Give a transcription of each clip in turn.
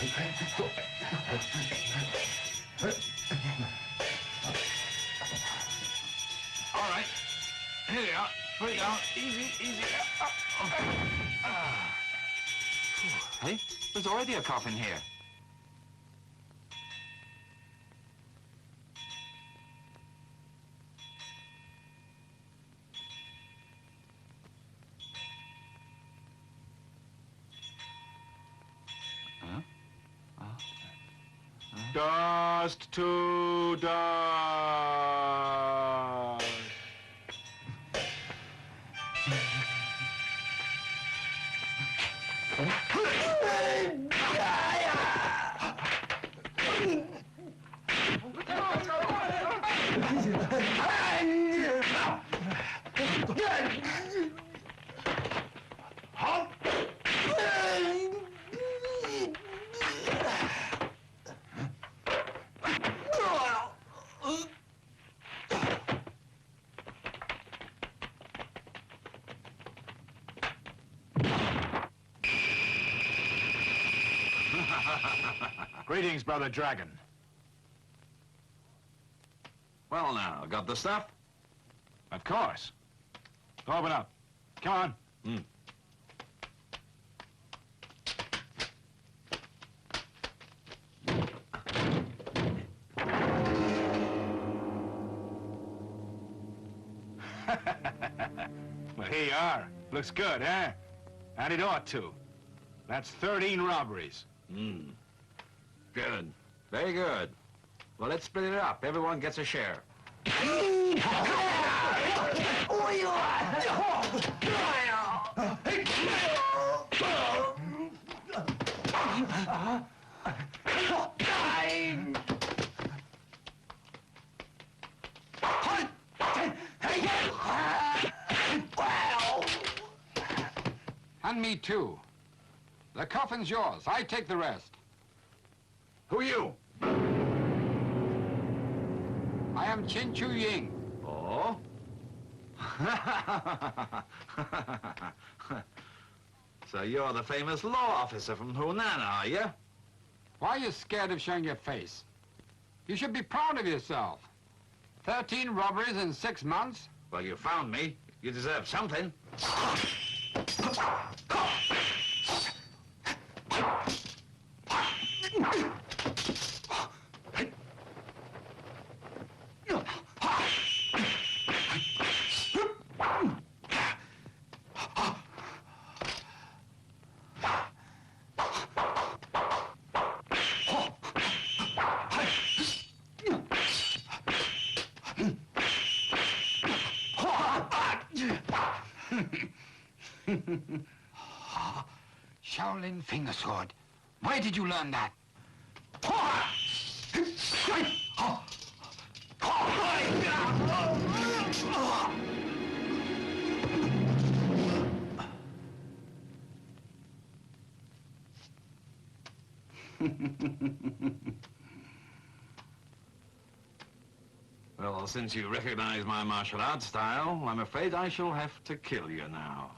All right. Here you are. Put it down. Easy, easy. Hey, there's already a coffin here. Dust to dust. Greetings, Brother Dragon. Well, now, got the stuff? Of course. Open up. Come on. Well, here you are. Looks good, eh? And it ought to. That's 13 robberies. Good. Very good. Well, let's split it up. Everyone gets a share. And me too. The coffin's yours. I take the rest. Who are you? I am Chu Ying. Oh? So you're the famous law officer from Hunan, are you? Why are you scared of showing your face? You should be proud of yourself. 13 robberies in 6 months? Well, you found me. You deserve something. Shaolin finger sword. Where did you learn that? Well, since you recognize my martial arts style, I'm afraid I shall have to kill you now.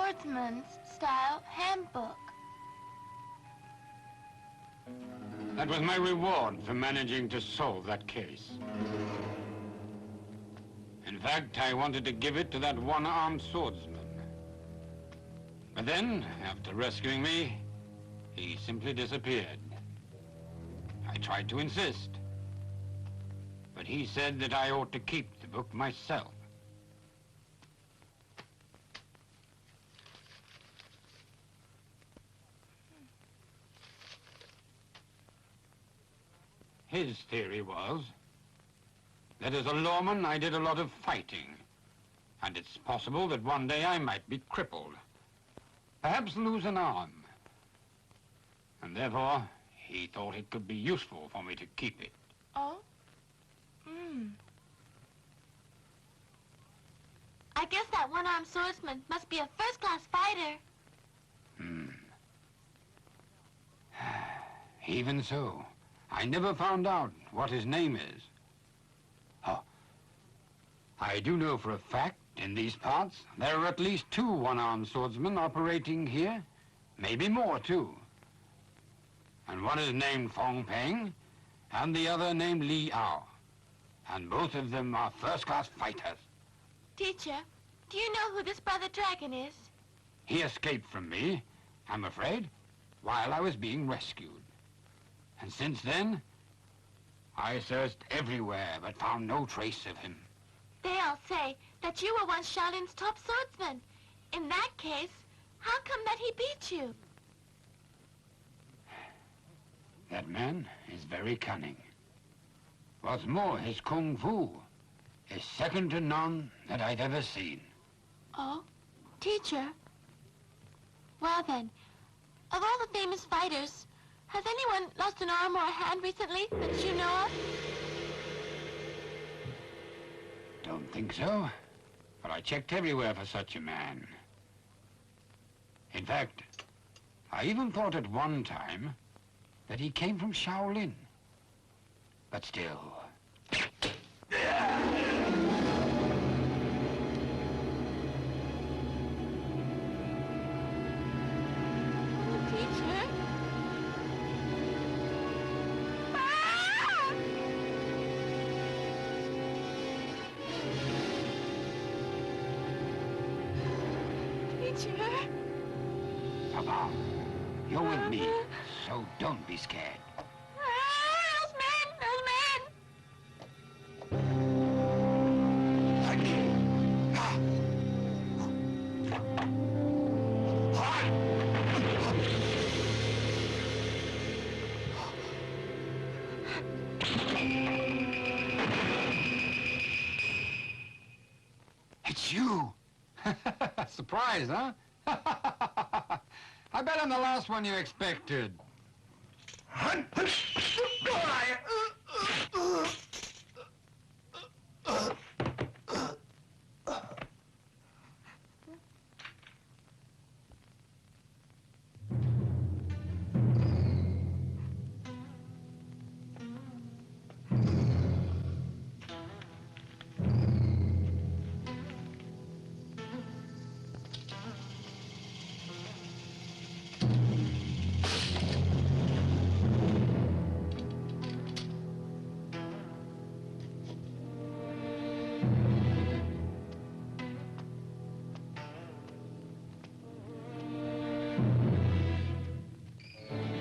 Swordsman's Style Handbook. That was my reward for managing to solve that case. In fact, I wanted to give it to that one-armed swordsman. But then, after rescuing me, he simply disappeared. I tried to insist, but he said that I ought to keep the book myself. His theory was that as a lawman I did a lot of fighting, and it's possible that one day I might be crippled, perhaps lose an arm. And therefore, he thought it could be useful for me to keep it. Oh? I guess that one-armed swordsman must be a first-class fighter. Even so, I never found out what his name is. Oh, I do know for a fact, in these parts, there are at least 2 one-armed swordsmen operating here. Maybe more, too. And one is named Fang Ping, and the other named Li Hao. And both of them are first-class fighters. Teacher, do you know who this Brother Dragon is? He escaped from me, I'm afraid, while I was being rescued. And since then, I searched everywhere but found no trace of him. They all say that you were once Shaolin's top swordsman. In that case, how come that he beat you? That man is very cunning. What's more, his kung fu is second to none that I've ever seen. Oh? Teacher? Well then, of all the famous fighters, has anyone lost an arm or a hand recently that you know of? Don't think so, but I checked everywhere for such a man. In fact, I even thought at one time that he came from Shaolin. But still... Teacher? Teacher? Papa, you're with me, so don't be scared. Those men! Those men! It's you! Surprise, huh? I bet I'm the last one you expected.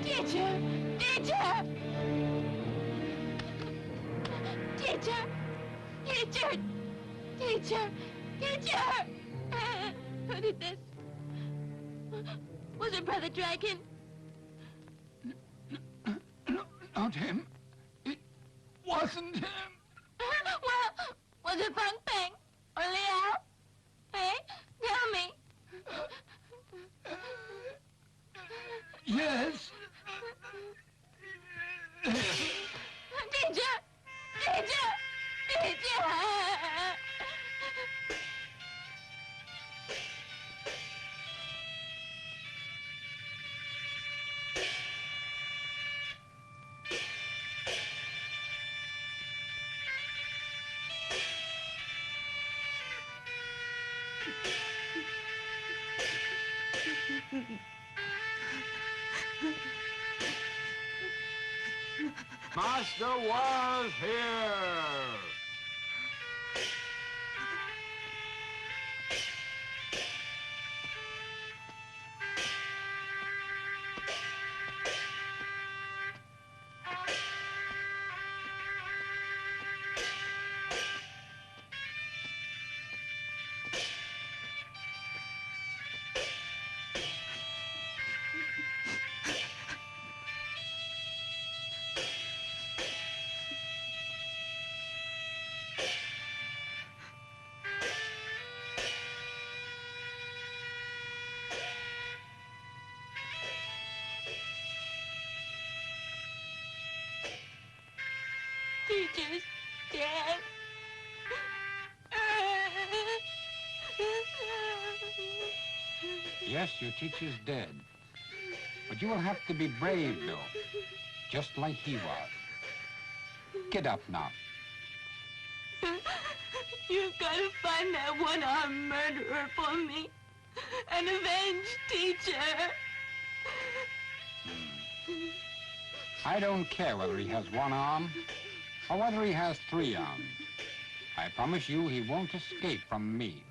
Teacher! Teacher! Teacher! Teacher! Teacher! Teacher! Who did this? Was it Brother Dragon? Not him. It wasn't him. Well, was it Fang Ping? Or Li Hao? Hey, tell me. Yes. Teacher! Teacher! Teacher! Master was here! Teacher's dead. Yes, your teacher's dead. But you will have to be brave, Bill. Just like he was. Get up now. You've got to find that one-armed murderer for me and avenge teacher. I don't care whether he has one arm or whether he has 3 arms. I promise you he won't escape from me.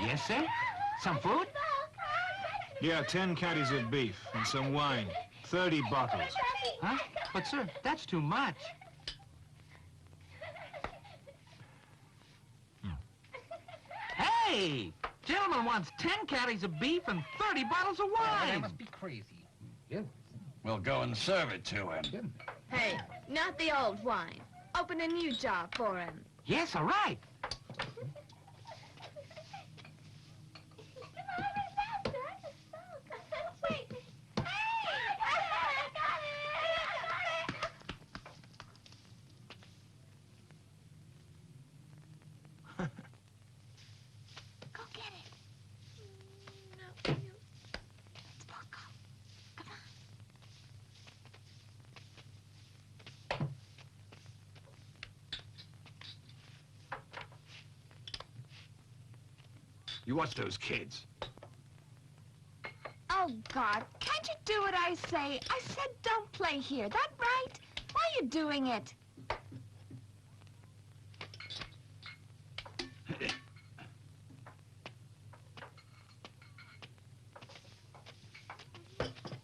Yes, sir? Some food? Yeah, 10 caddies of beef and some wine. 30 bottles. Huh? But, sir, that's too much. Hey! Gentleman wants 10 caddies of beef and 30 bottles of That wine. must be crazy. We'll go and serve it to him. Hey, not the old wine. Open a new jar for him. Yes, all right. Go get it. No, you. Let's both go. Come on. You watch those kids. Oh, God, can't you do what I say? I said don't play here. That right? Why are you doing it?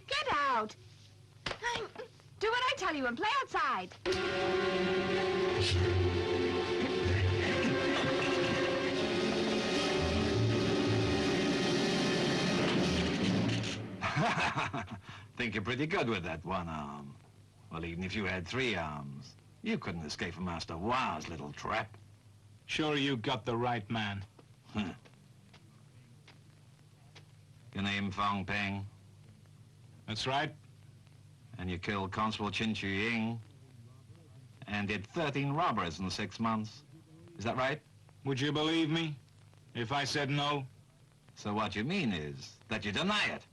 Get out. Do what I tell you and play outside. Think you're pretty good with that one arm. Well, even if you had 3 arms, you couldn't escape from Master Wa's little trap. Sure you got the right man. Your name Fang Ping, That's right. and you killed Constable Chu Ying, and did 13 robberies in 6 months. Is that right? Would you believe me if I said no? So what you mean is that you deny it.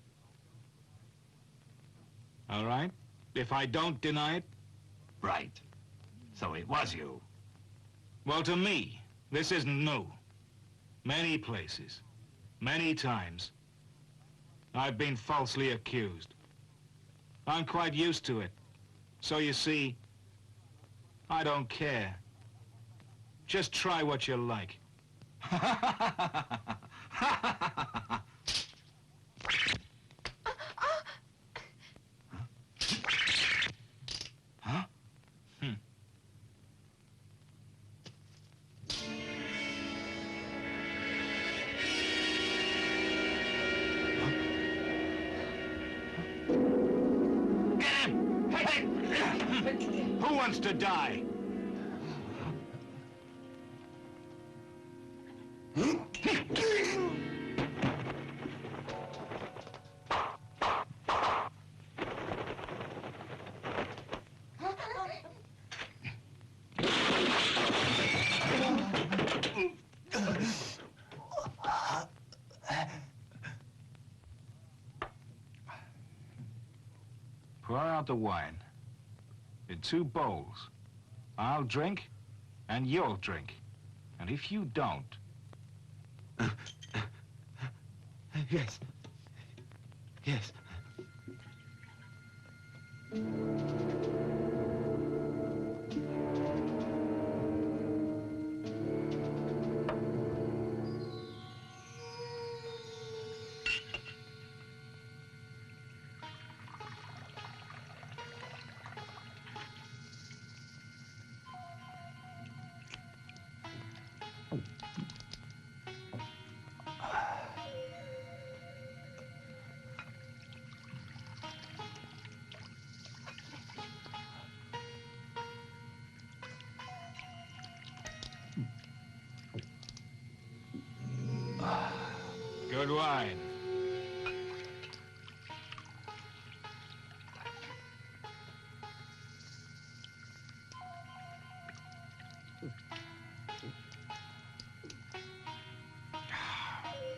All right. If I don't deny it, Right. So it was you. well, to me, this isn't new. Many places, many times, I've been falsely accused. I'm quite used to it. So you see, I don't care. Just try what you like. Huh? Get him! Hey! Who wants to die? out the wine in 2 bowls. I'll drink, and you'll drink. And if you don't... Yes. Yes. Good wine.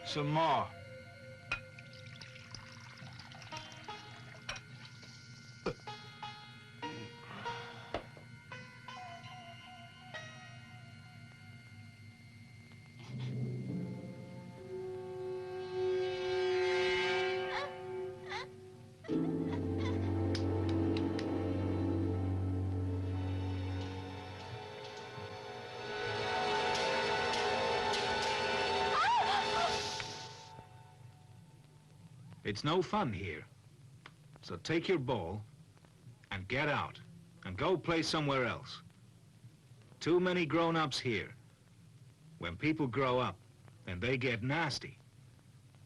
Some more. It's no fun here. So take your ball and get out and go play somewhere else. Too many grown-ups here. When people grow up, then they get nasty.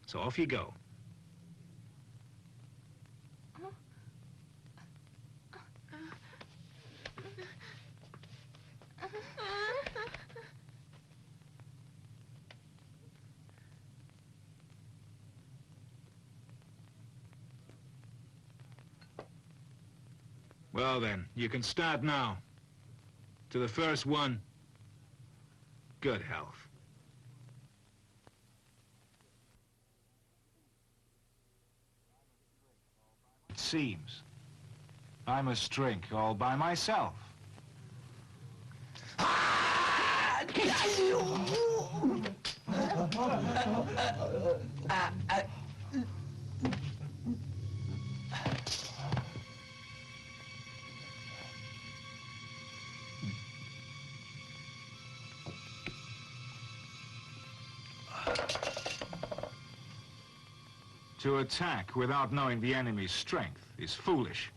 So off you go. Well then, you can start now. To the first one, good health. It seems I must drink all by myself. To attack without knowing the enemy's strength is foolish.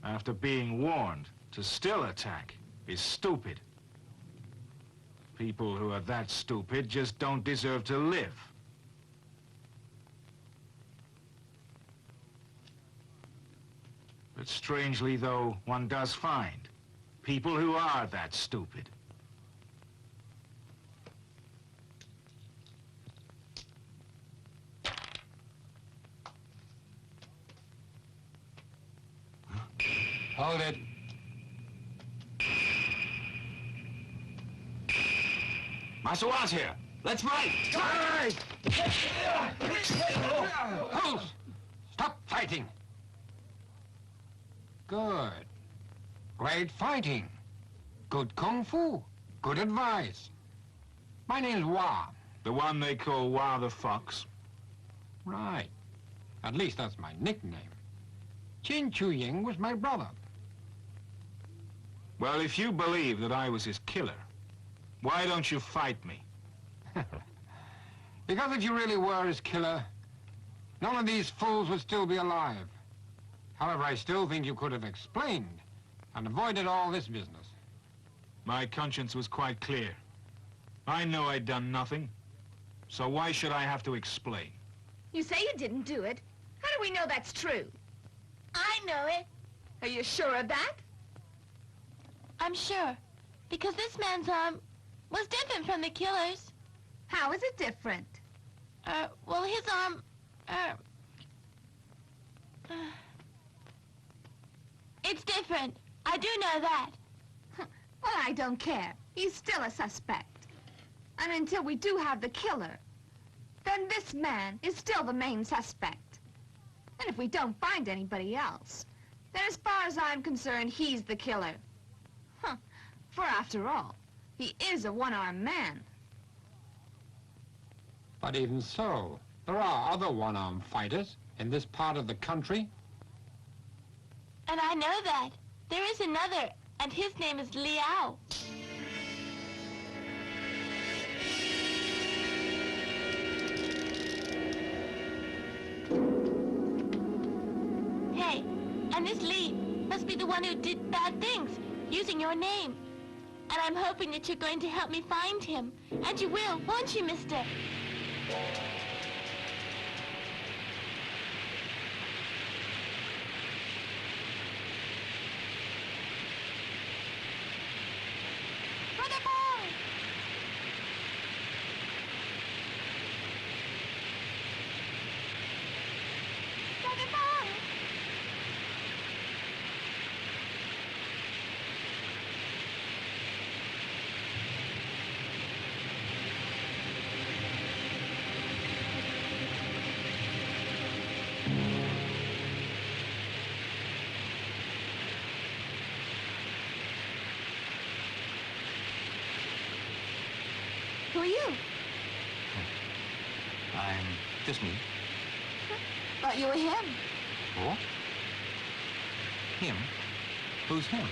After being warned, to still attack is stupid. People who are that stupid just don't deserve to live. But strangely, though, one does find people who are that stupid. Hold it. Master Wa's here. Let's fight! Halt! Stop fighting. Good. Great fighting. Good kung fu. Good advice. My name's Wa. The one they call Wa the Fox. Right. At least that's my nickname. Chu Ying was my brother. Well, if you believe that I was his killer, why don't you fight me? Because if you really were his killer, none of these fools would still be alive. However, I still think you could have explained and avoided all this business. My conscience was quite clear. I know I'd done nothing, so why should I have to explain? You say you didn't do it. How do we know that's true? I know it. Are you sure of that? I'm sure. Because this man's arm was different from the killer's. How is it different? Well, his arm, it's different. I do know that. Well, I don't care. He's still a suspect. And until we do have the killer, then this man is still the main suspect. And if we don't find anybody else, then as far as I'm concerned, he's the killer. Huh. For after all, he is a one-armed man. But even so, there are other one-armed fighters in this part of the country. And I know that. There is another, and his name is Li Hao. Hey, and this Li must be the one who did bad things, using your name. And I'm hoping that you're going to help me find him. And you will, won't you, mister? Who are you? I'm just me. Thought you were him. Oh? Him? Who's him?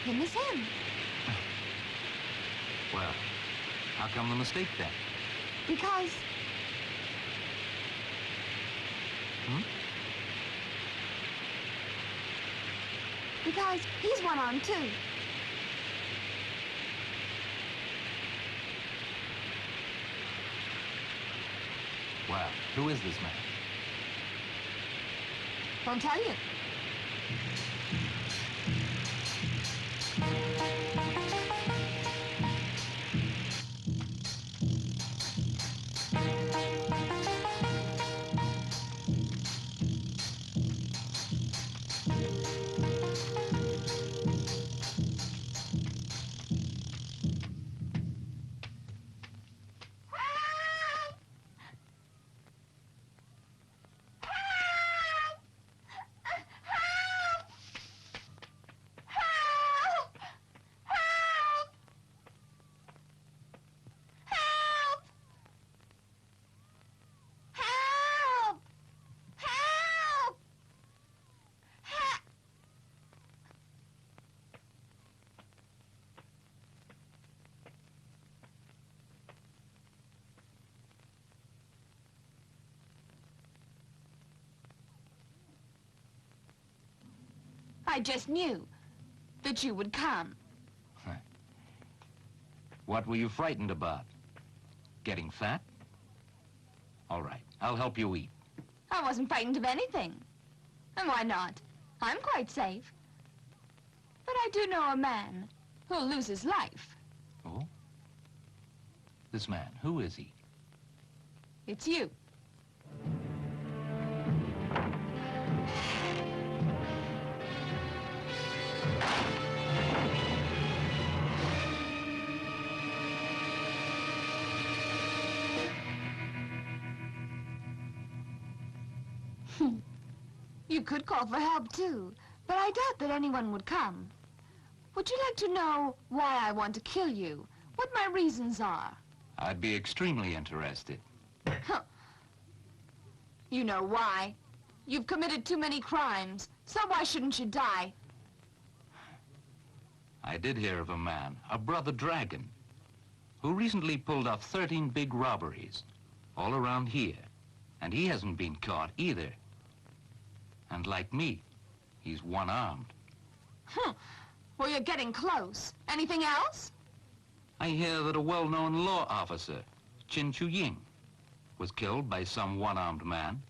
Him is him. Well, how come the mistake then? Because... Hmm? Because he's one-armed too. Well, who is this man? Won't tell you. I just knew that you would come. What were you frightened about? Getting fat? All right, I'll help you eat. I wasn't frightened of anything. And why not? I'm quite safe. But I do know a man who'll lose his life. Oh? This man, who is he? It's you. You could call for help, too, but I doubt that anyone would come. Would you like to know why I want to kill you? What my reasons are? I'd be extremely interested. Huh. You know why. You've committed too many crimes, so why shouldn't you die? I did hear of a man, a brother dragon, who recently pulled off 13 big robberies all around here, and he hasn't been caught either. And like me, he's one-armed. Well, you're getting close. Anything else? I hear that a well-known law officer, Chu Ying, was killed by some one-armed man.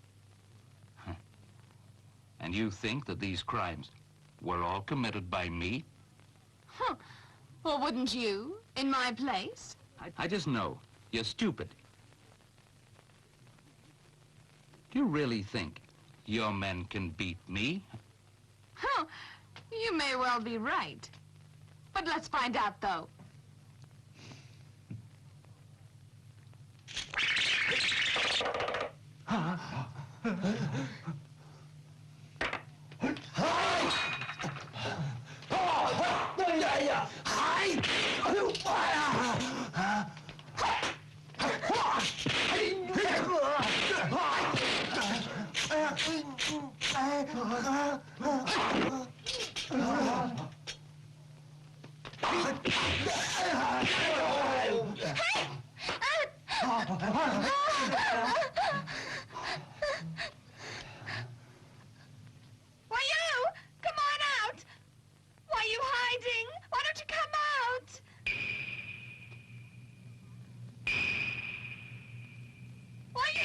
And you think that these crimes were all committed by me? Well, wouldn't you, in my place? I just know you're stupid. Do you really think your men can beat me? You may well be right. But let's find out, though. Wang Yu, come on out! Why are you hiding? Why don't you come out? Wang Yu!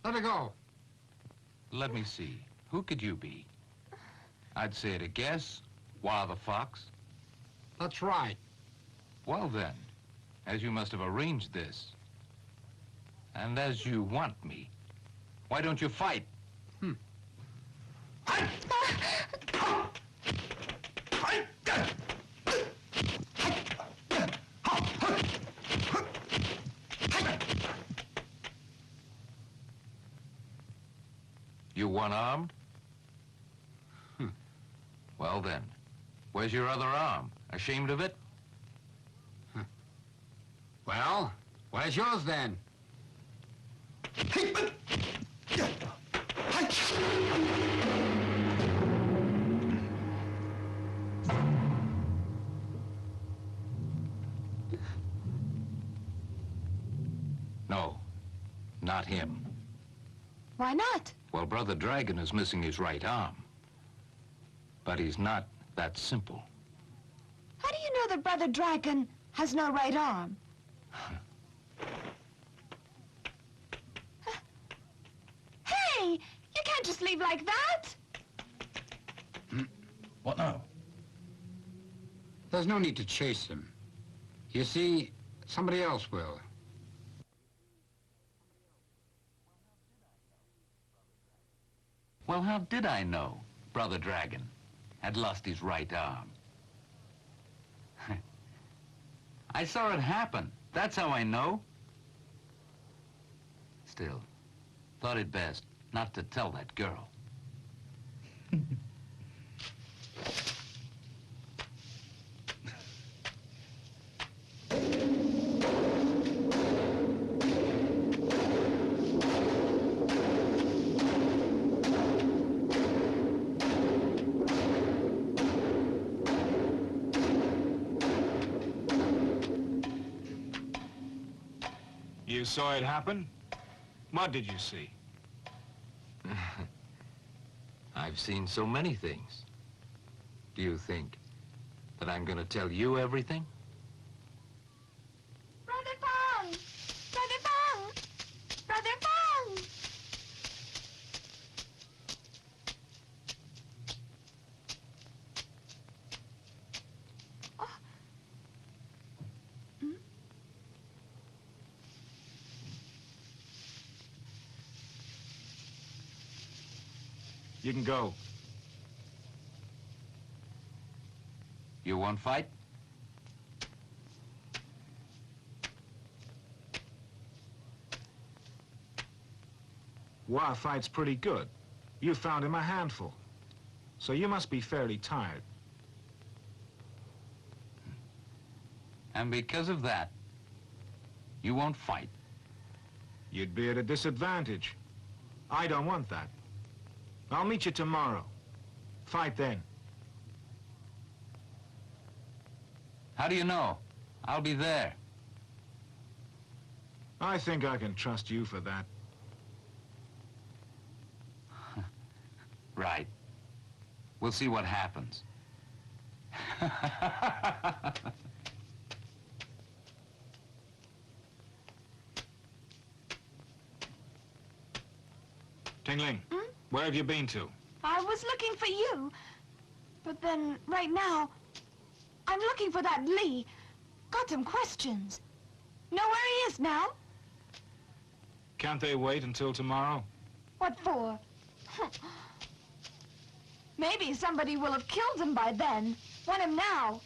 Let her go. Let me see. Who could you be? I'd say at a guess, Wah the Fox. That's right. Well then, as you must have arranged this, and as you want me, why don't you fight? You one-armed? Well then, where's your other arm? Ashamed of it? Well, where's yours then? No, not him. Why not? Well, Brother Dragon is missing his right arm. But he's not that simple. How do you know that Brother Dragon has no right arm? Hey! You can't just leave like that! What now? There's no need to chase him. You see, somebody else will. Well, how did I know Brother Dragon had lost his right arm? I saw it happen. That's how I know. Still, thought it best not to tell that girl. You saw it happen? What did you see? I've seen so many things. Do you think that I'm going to tell you everything? Brother Fang! Brother Fang! Brother Fang! Oh. Hmm? You can go. You won't fight? Wah fights pretty good. You found him a handful. So you must be fairly tired. And because of that, you won't fight. You'd be at a disadvantage. I don't want that. I'll meet you tomorrow. Fight then. How do you know? I'll be there. I think I can trust you for that. Right. We'll see what happens. Tingling, where have you been to? I was looking for you. But then, right now, I'm looking for that Li. Got some questions. Know where he is now? Can't they wait until tomorrow? What for? Maybe somebody will have killed him by then. Want him now.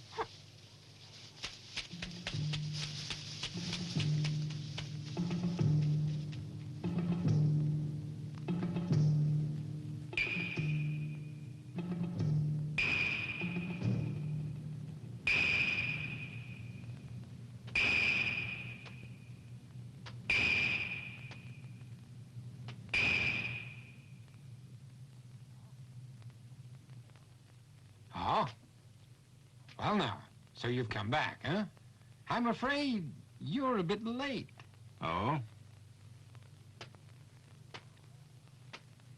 Oh? Well, now, so you've come back, huh? I'm afraid you're a bit late. Oh?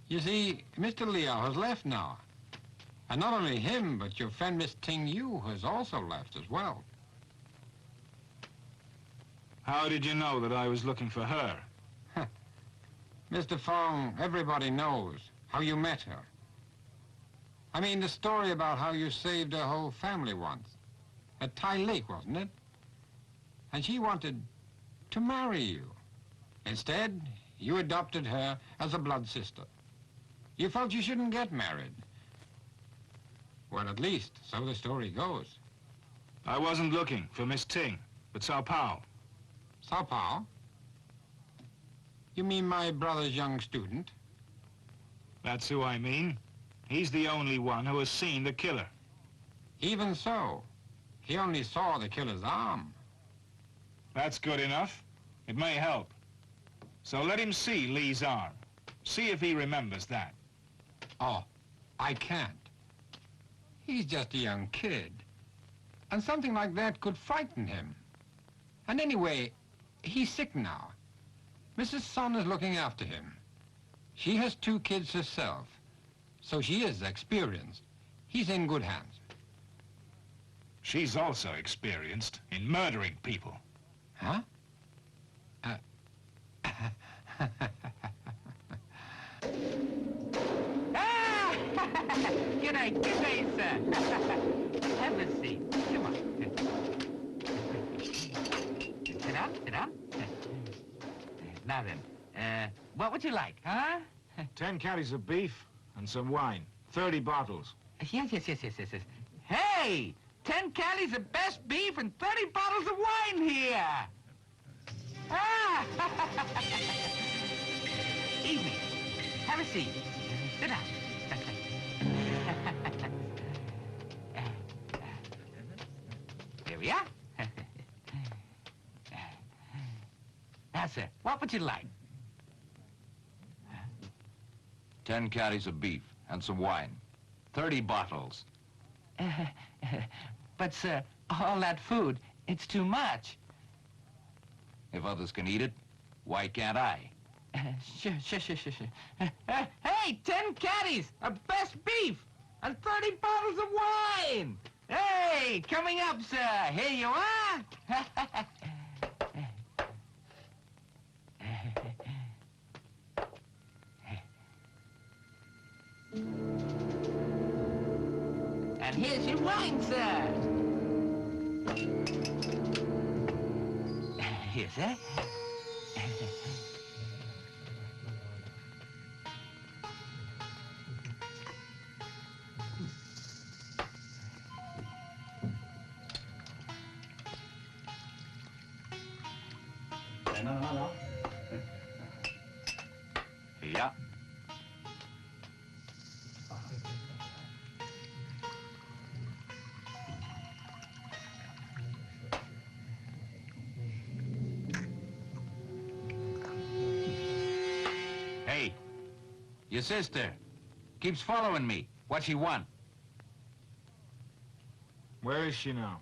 You see, Mr. Li Hao has left now. And not only him, but your friend Miss Ting Yu has also left as well. How did you know that I was looking for her? Mr. Fang, everybody knows how you met her. I mean, the story about how you saved her whole family once. At Tai Lake, wasn't it? And she wanted to marry you. Instead, you adopted her as a blood sister. You felt you shouldn't get married. Well, at least, so the story goes. I wasn't looking for Miss Ting, but Sao Pao. Sao Pao? You mean my brother's young student? That's who I mean. He's the only one who has seen the killer. Even so, he only saw the killer's arm. That's good enough. It may help. So let him see Lee's arm. See if he remembers that. Oh, I can't. He's just a young kid. And something like that could frighten him. And anyway, he's sick now. Mrs. Sun is looking after him. She has 2 kids herself, so she is experienced. He's in good hands. She's also experienced in murdering people. Huh? Good day, sir. Have a seat. Come on. Sit down, sit down. Now then, what would you like, huh? 10 caddies of beef and some wine. 30 bottles. Yes. Hey! 10 caddies of best beef and 30 bottles of wine here! Ah! Evening. Have a seat. Sit down. Here we are. Now, sir, what would you like? 10 caddies of beef and some wine. 30 bottles. But, sir, all that food, it's too much. If others can eat it, why can't I? Sure. Hey, 10 caddies of best beef and 30 bottles of wine! Hey, coming up, sir. Here you are. And here's your wine, sir. Here, sir. Yeah. Hey, your sister keeps following me. What she want? Where is she now?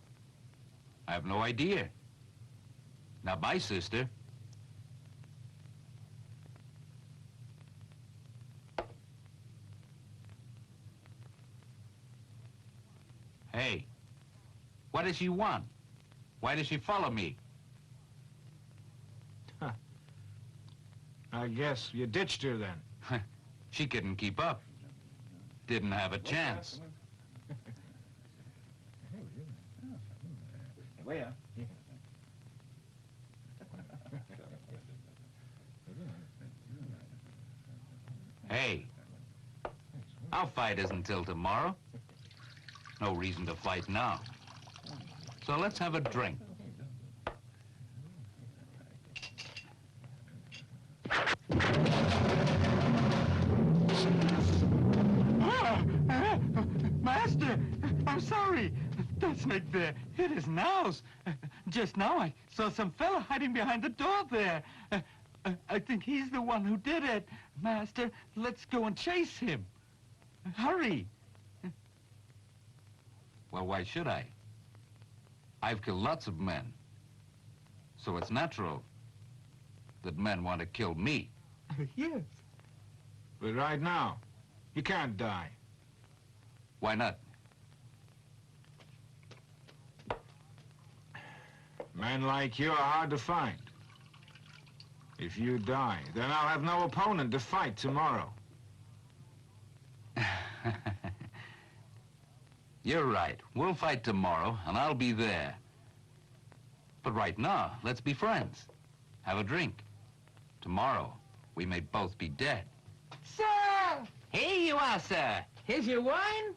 I have no idea. Not my sister. Hey, what does she want? Why does she follow me? I guess you ditched her then. She couldn't keep up. Didn't have a chance. Hey, how our fight isn't till tomorrow. No reason to fight now. So let's have a drink. Master, I'm sorry. That's not there. It isn't ours. Just now I saw some fella hiding behind the door there. I think he's the one who did it. Master, let's go and chase him. Hurry. Well, why should I? I've killed lots of men. So it's natural that men want to kill me. Yes. But right now, you can't die. Why not? Men like you are hard to find. If you die, then I'll have no opponent to fight tomorrow. You're right. We'll fight tomorrow, and I'll be there. But right now, let's be friends. Have a drink. Tomorrow, we may both be dead. Sir! Here you are, sir. Here's your wine.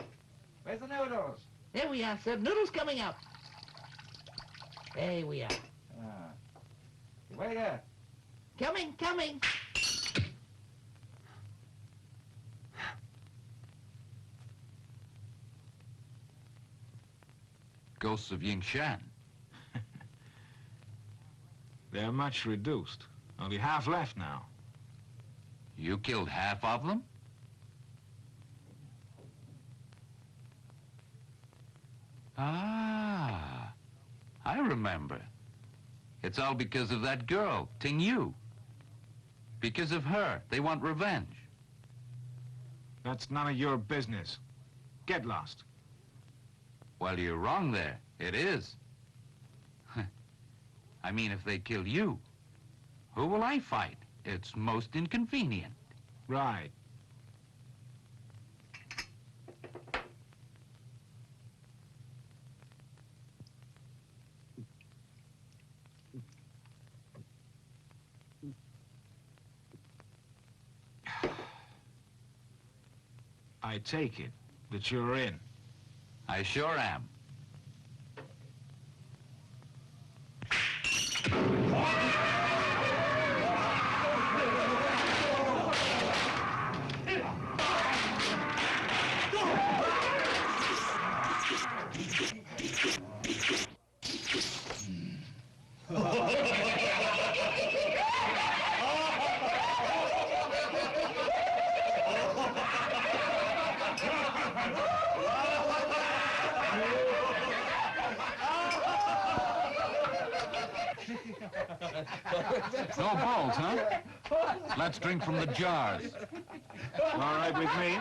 Where's the noodles? There we are, sir. Noodles coming up. There we are. Waiter. Coming, coming. Ghosts of Ying Shan. They're much reduced. Only half left now. You killed half of them? Ah, I remember. It's all because of that girl, Ting Yu. Because of her, they want revenge. That's none of your business. Get lost. Well, you're wrong there. It is. I mean, if they kill you, who will I fight? It's most inconvenient. Right. I take it that you're in. I sure am. No balls, huh? Let's drink from the jars. All right with me?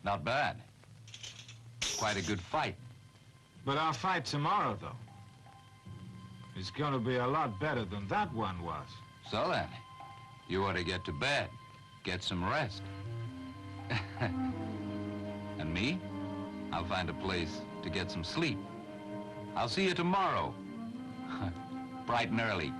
Not bad. Quite a good fight. But our fight tomorrow, though, is gonna be a lot better than that one was. So then, you ought to get to bed. Get some rest. And me? I'll find a place to get some sleep. I'll see you tomorrow. Bright and early.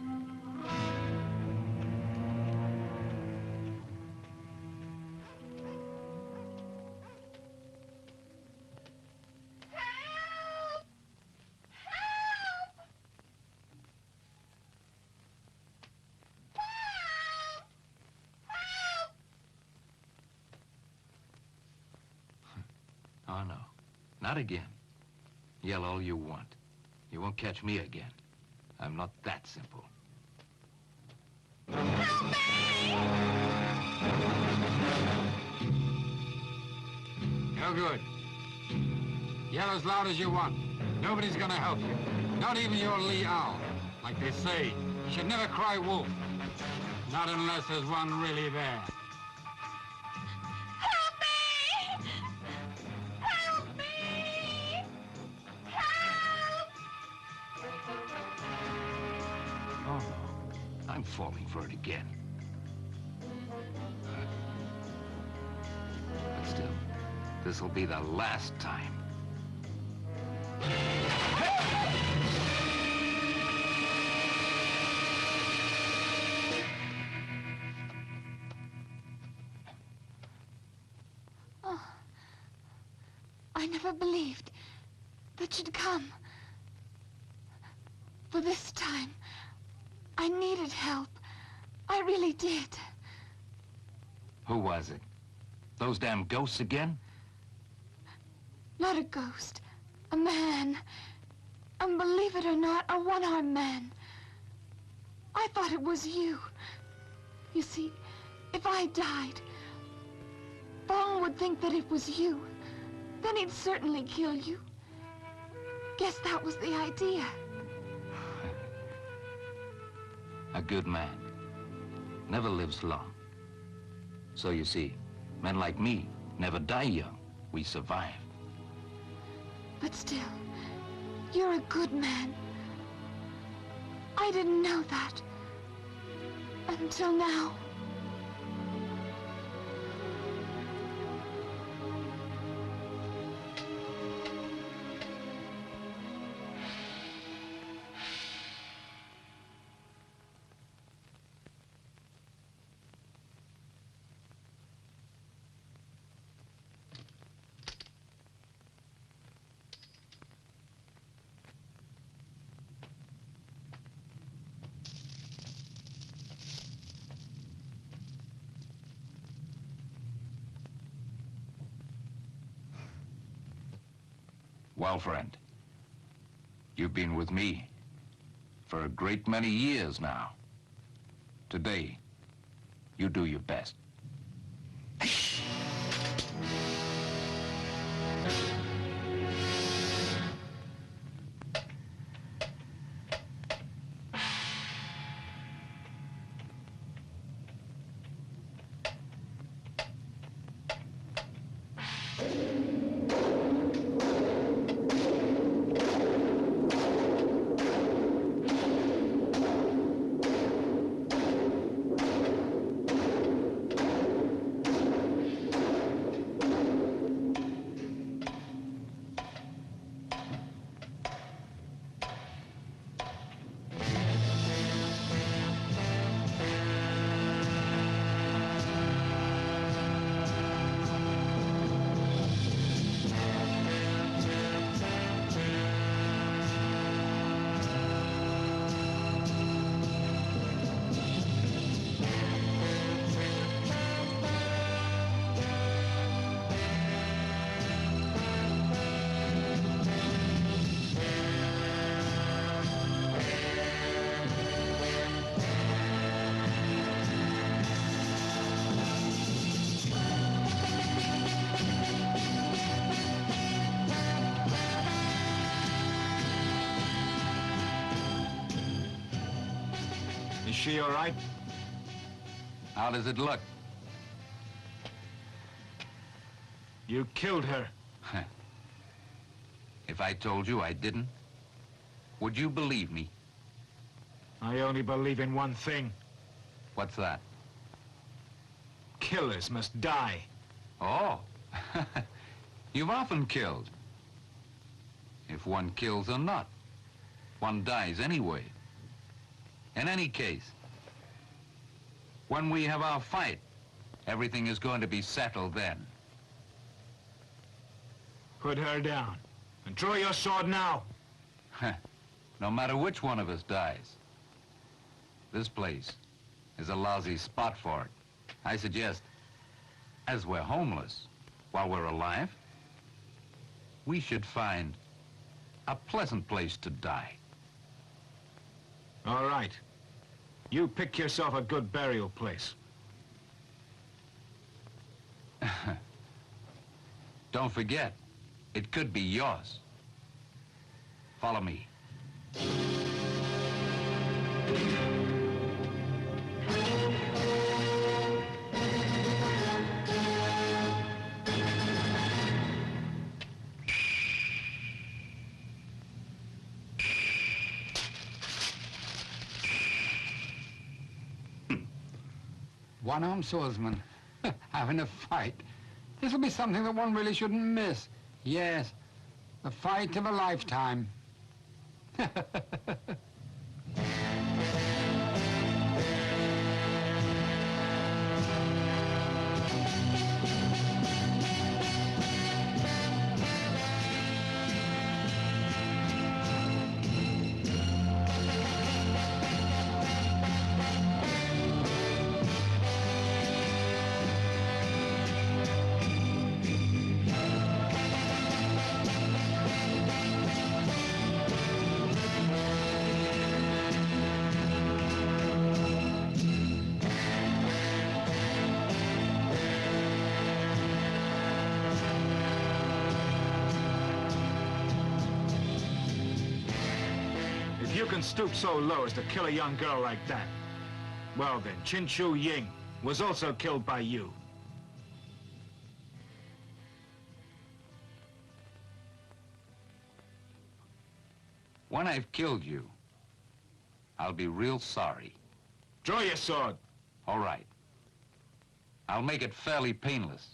Oh, no. Not again. Yell all you want. You won't catch me again. I'm not that simple. Help me! No good. Yell as loud as you want. Nobody's gonna help you. Not even your Li Hao. Like they say, you should never cry wolf. Not unless there's one really there. Help me! Help me! Help! Oh, no. I'm falling for it again. But still, this'll be the last time. Oh, I never believed that you'd come. But this time, I needed help. I really did. Who was it? Those damn ghosts again? Not a ghost. A man. And believe it or not, a one-armed man. I thought it was you. You see, if I died, Fang would think that it was you. Then he'd certainly kill you. Guess that was the idea. A good man never lives long. So you see, men like me never die young. We survive. But still, you're a good man. I didn't know that. Until now. Well, friend, you've been with me for a great many years now. Today, you do your best. Is she all right? How does it look? You killed her. If I told you I didn't, would you believe me? I only believe in one thing. What's that? Killers must die. Oh, you've often killed. If one kills or not, one dies anyway. In any case, when we have our fight, everything is going to be settled then. Put her down. And draw your sword now. No matter which one of us dies, this place is a lousy spot for it. I suggest, as we're homeless while we're alive, we should find a pleasant place to die. All right. You pick yourself a good burial place. Don't forget, it could be yours. Follow me. One armed swordsman having a fight. This will be something that one really shouldn't miss. Yes, the fight of a lifetime. If you can stoop so low as to kill a young girl like that, well then, Chu Ying was also killed by you. When I've killed you, I'll be real sorry. Draw your sword. All right. I'll make it fairly painless.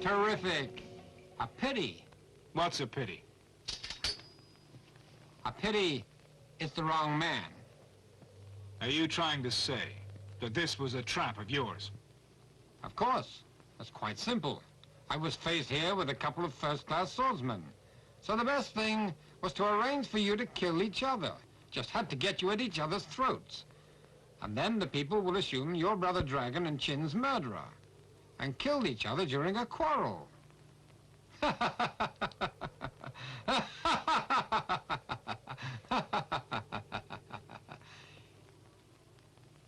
terrific. A pity. What's a pity? A pity is the wrong man. Are you trying to say that this was a trap of yours? Of course. That's quite simple. I was faced here with a couple of first-class swordsmen. So the best thing was to arrange for you to kill each other. Just had to get you at each other's throats. And then the people will assume you're Brother Dragon and Chin's murderer, and killed each other during a quarrel.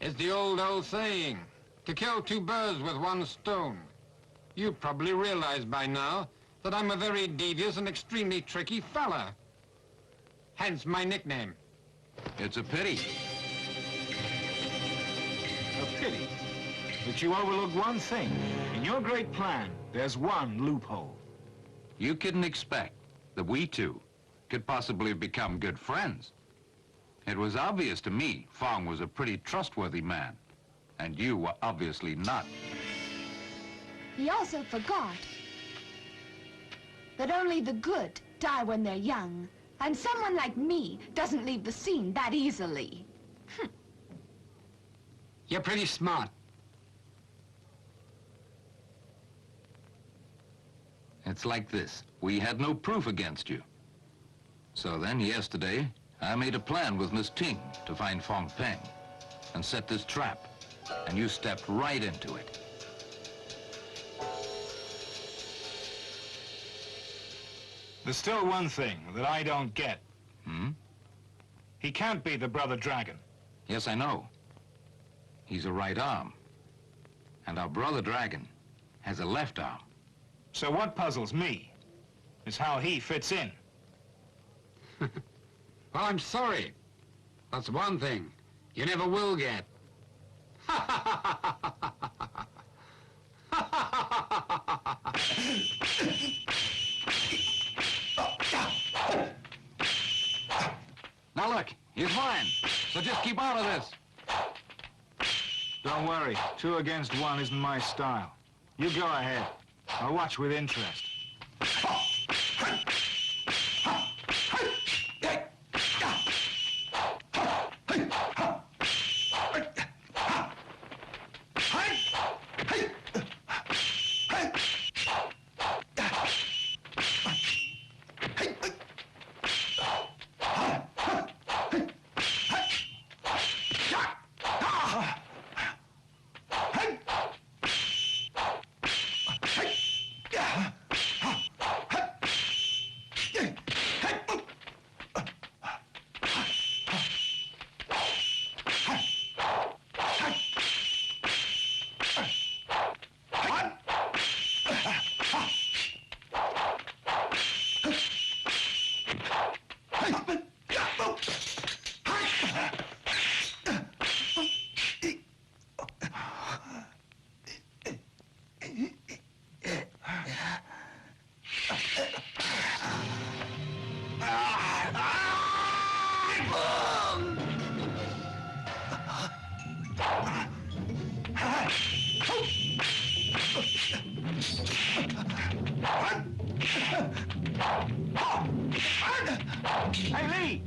It's the old saying, to kill two birds with one stone. You probably realize by now that I'm a very devious and extremely tricky fella. Hence my nickname. It's a pity. A pity that you overlook one thing. In your great plan, there's one loophole. You couldn't expect that we two could possibly become good friends. It was obvious to me Fang was a pretty trustworthy man, and you were obviously not. He also forgot that only the good die when they're young, and someone like me doesn't leave the scene that easily. You're pretty smart. It's like this. We had no proof against you. So then, yesterday, I made a plan with Miss Ting to find Fang Ping and set this trap, and you stepped right into it. There's still one thing that I don't get. Hmm? He can't be the Brother Dragon. Yes, I know. He's a right arm. And our brother Dragon has a left arm. So what puzzles me is how he fits in. Well, I'm sorry. That's one thing you never will get. Now look, he's mine. So just keep out of this. Don't worry, 2 against 1 isn't my style. You go ahead. I'll watch with interest. Hey, Lee!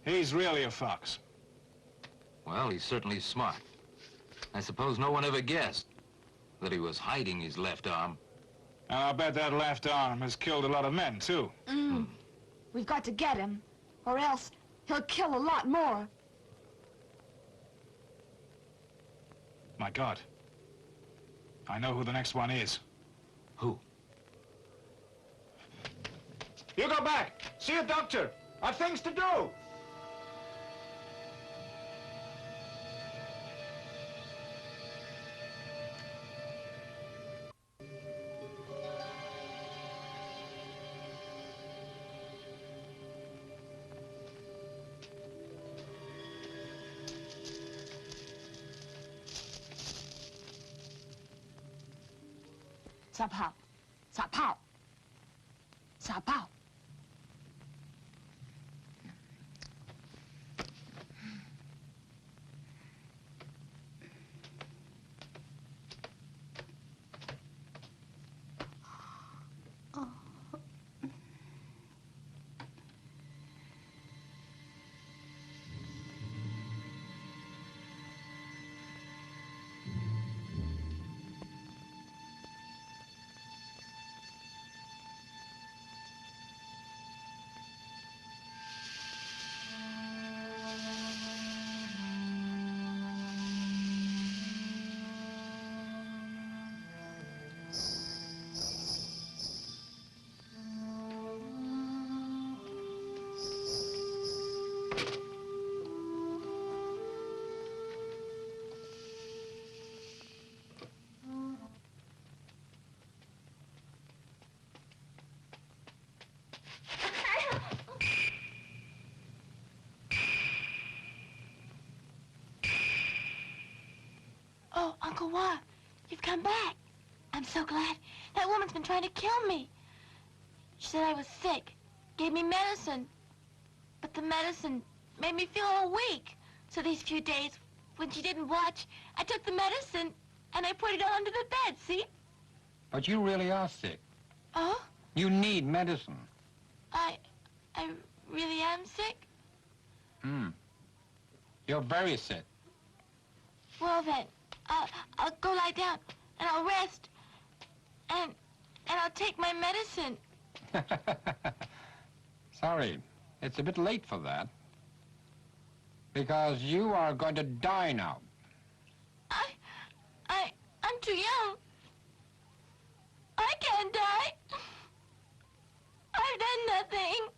He's really a fox. Well, he's certainly smart. I suppose no one ever guessed that he was hiding his left arm. And I'll bet that left arm has killed a lot of men, too. We've got to get him, or else he'll kill a lot more. My God. I know who the next one is. Who? You go back! See a doctor! I've things to do! 撒炮，撒炮，撒炮。Oh, Uncle Wa, you've come back. I'm so glad. That woman's been trying to kill me. She said I was sick, gave me medicine. But the medicine made me feel all weak. So these few days, when she didn't watch, I took the medicine and I put it all under the bed, see? But you really are sick. Oh? You need medicine. I really am sick? You're very sick. Well then, I'll go lie down and I'll rest. And I'll take my medicine. Sorry, it's a bit late for that. Because you are going to die now. I'm too young. I can't die. I've done nothing.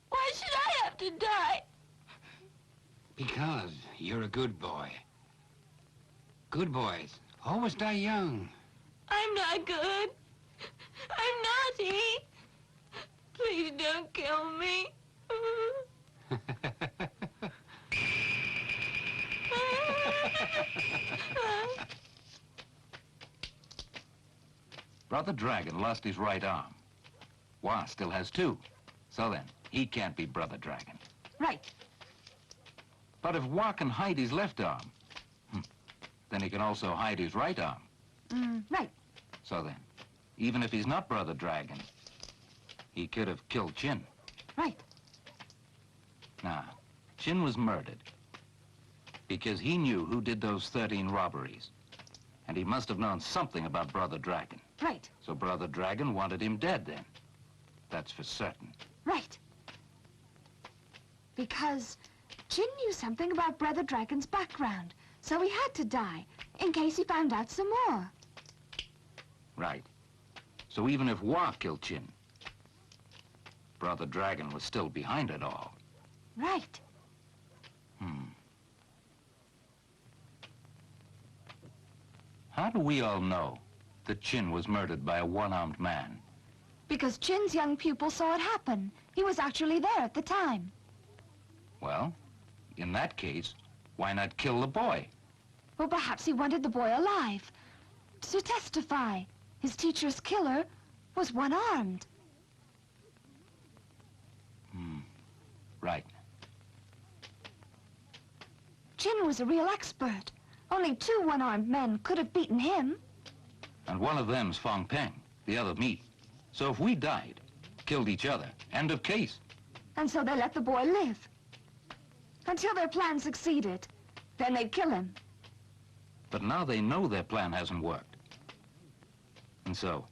Why should I have to die? Because you're a good boy. Good boys always die young. I'm not good. I'm naughty. Please don't kill me. Brother Dragon lost his right arm. Wa still has two. So then, he can't be Brother Dragon. Right. But if Wa can hide his left arm, then he can also hide his right arm. Right. So then, even if he's not Brother Dragon, he could have killed Chin. Right. Now, Chin was murdered because he knew who did those 13 robberies. And he must have known something about Brother Dragon. Right. So Brother Dragon wanted him dead then. That's for certain. Right. Because Chin knew something about Brother Dragon's background, so he had to die, in case he found out some more. Right. So even if Wa killed Chin, Brother Dragon was still behind it all. Right. How do we all know that Chin was murdered by a one-armed man? Because Chin's young pupil saw it happen. He was actually there at the time. Well, in that case, why not kill the boy? Well, perhaps he wanted the boy alive. To testify. His teacher's killer was one-armed. Right. Chin was a real expert. Only 2 one-armed men could have beaten him. And one of them's Fang Ping, the other me. So if we died, killed each other, end of case. And so they let the boy live. Until their plan succeeded. Then they'd kill him. But now they know their plan hasn't worked. And so,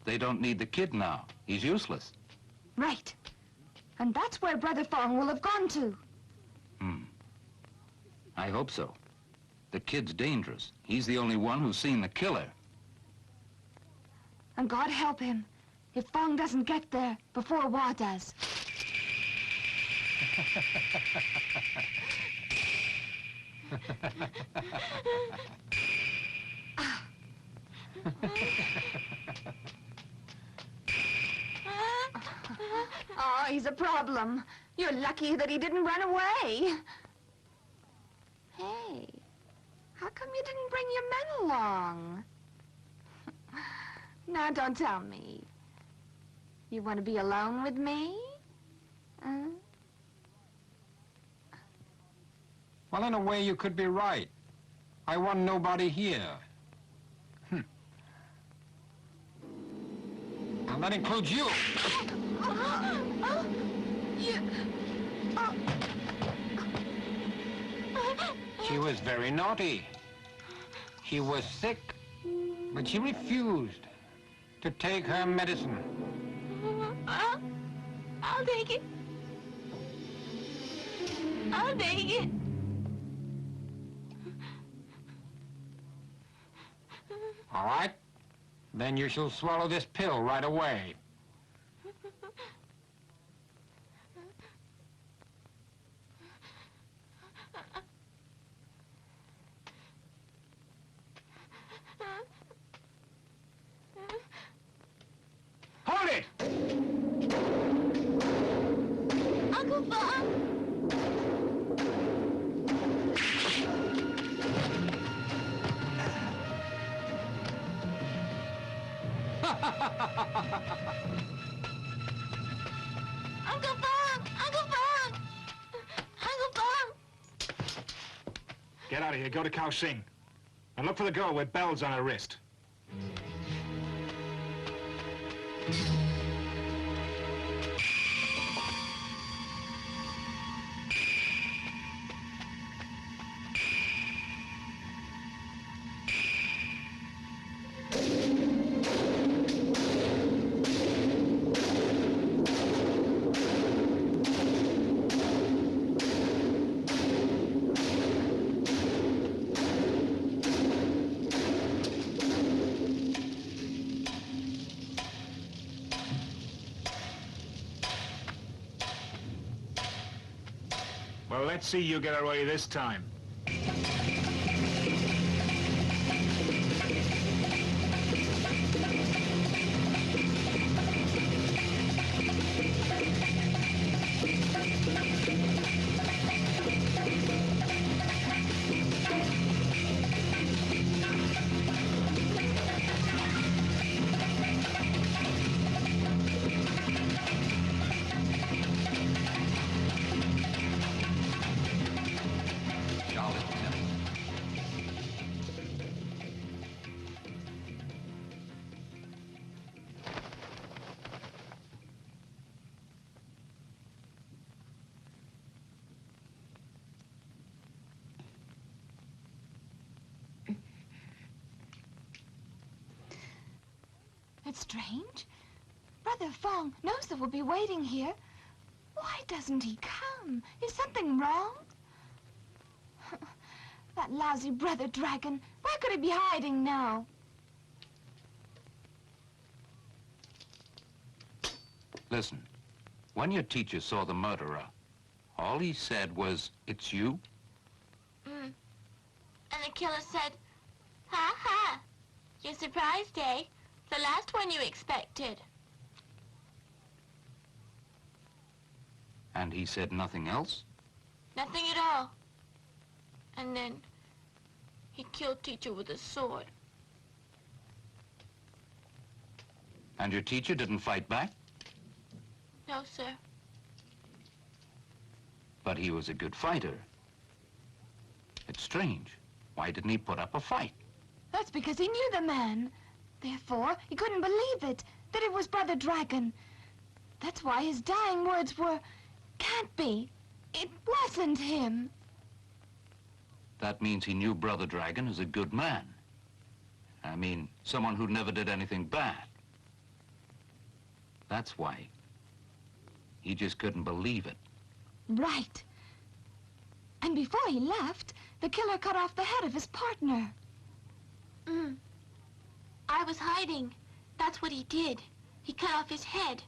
they don't need the kid now. He's useless. Right. And that's where Brother Fang will have gone to. I hope so. The kid's dangerous. He's the only one who's seen the killer. And God help him if Fang doesn't get there before Wa does. Oh, he's a problem. You're lucky that he didn't run away. Hey, how come you didn't bring your men along? Now, don't tell me. You want to be alone with me? Well, in a way, you could be right. I want nobody here. And that includes you. She was very naughty. She was sick, but she refused to take her medicine. I'll take it. I'll take it. All right? Then you shall swallow this pill right away. Hold it! Uncle Fang! Uncle Fang! Uncle Fang! Uncle Fang! Get out of here, go to Chu Ying. And look for the girl with bells on her wrist. Well, let's see you get away this time. It's strange. Brother Fang knows that we'll be waiting here. Why doesn't he come? Is something wrong? That lousy brother dragon. Where could he be hiding now? Listen, when your teacher saw the murderer, all he said was, "It's you?" And the killer said, "Ha ha, you're surprised, eh? The last one you expected." And he said nothing else? Nothing at all. And then he killed teacher with a sword. And your teacher didn't fight back? No, sir. But he was a good fighter. It's strange. Why didn't he put up a fight? That's because he knew the man. Therefore, he couldn't believe it, that it was Brother Dragon. That's why his dying words were, "Can't be. It wasn't him." That means he knew Brother Dragon is a good man. I mean, someone who never did anything bad. That's why. He just couldn't believe it. Right. And before he left, the killer cut off the head of his partner. I was hiding. That's what he did. He cut off his head.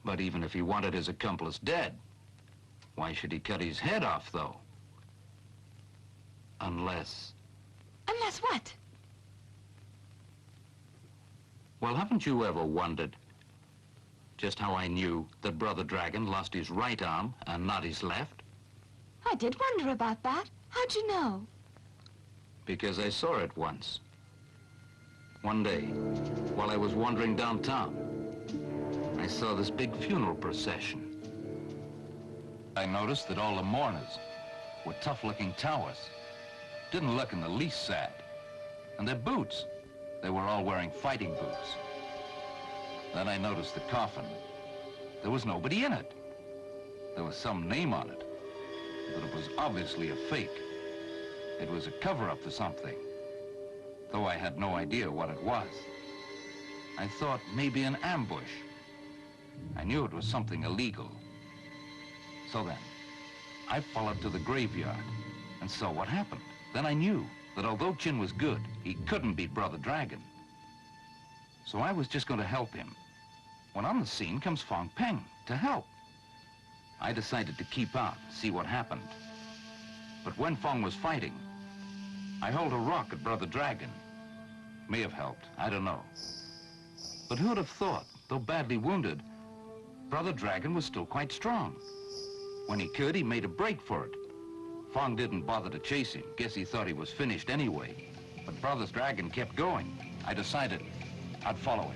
But even if he wanted his accomplice dead, why should he cut his head off, though? Unless... Unless what? Well, haven't you ever wondered just how I knew that Brother Dragon lost his right arm and not his left? I did wonder about that. How'd you know? Because I saw it once. One day, while I was wandering downtown, I saw this big funeral procession. I noticed that all the mourners were tough-looking towers. Didn't look in the least sad. And their boots, they were all wearing fighting boots. Then I noticed the coffin. There was nobody in it. There was some name on it, but it was obviously a fake. It was a cover-up for something, though I had no idea what it was. I thought maybe an ambush. I knew it was something illegal. So then, I followed to the graveyard and saw what happened. Then I knew that although Chin was good, he couldn't beat Brother Dragon. So I was just going to help him. When on the scene comes Fang Ping to help. I decided to keep out, see what happened. But when Fang was fighting, I hurled a rock at Brother Dragon. May have helped, I don't know. But who'd have thought, though badly wounded, Brother Dragon was still quite strong. When he could, he made a break for it. Fang didn't bother to chase him. Guess he thought he was finished anyway. But Brother Dragon kept going. I decided I'd follow him.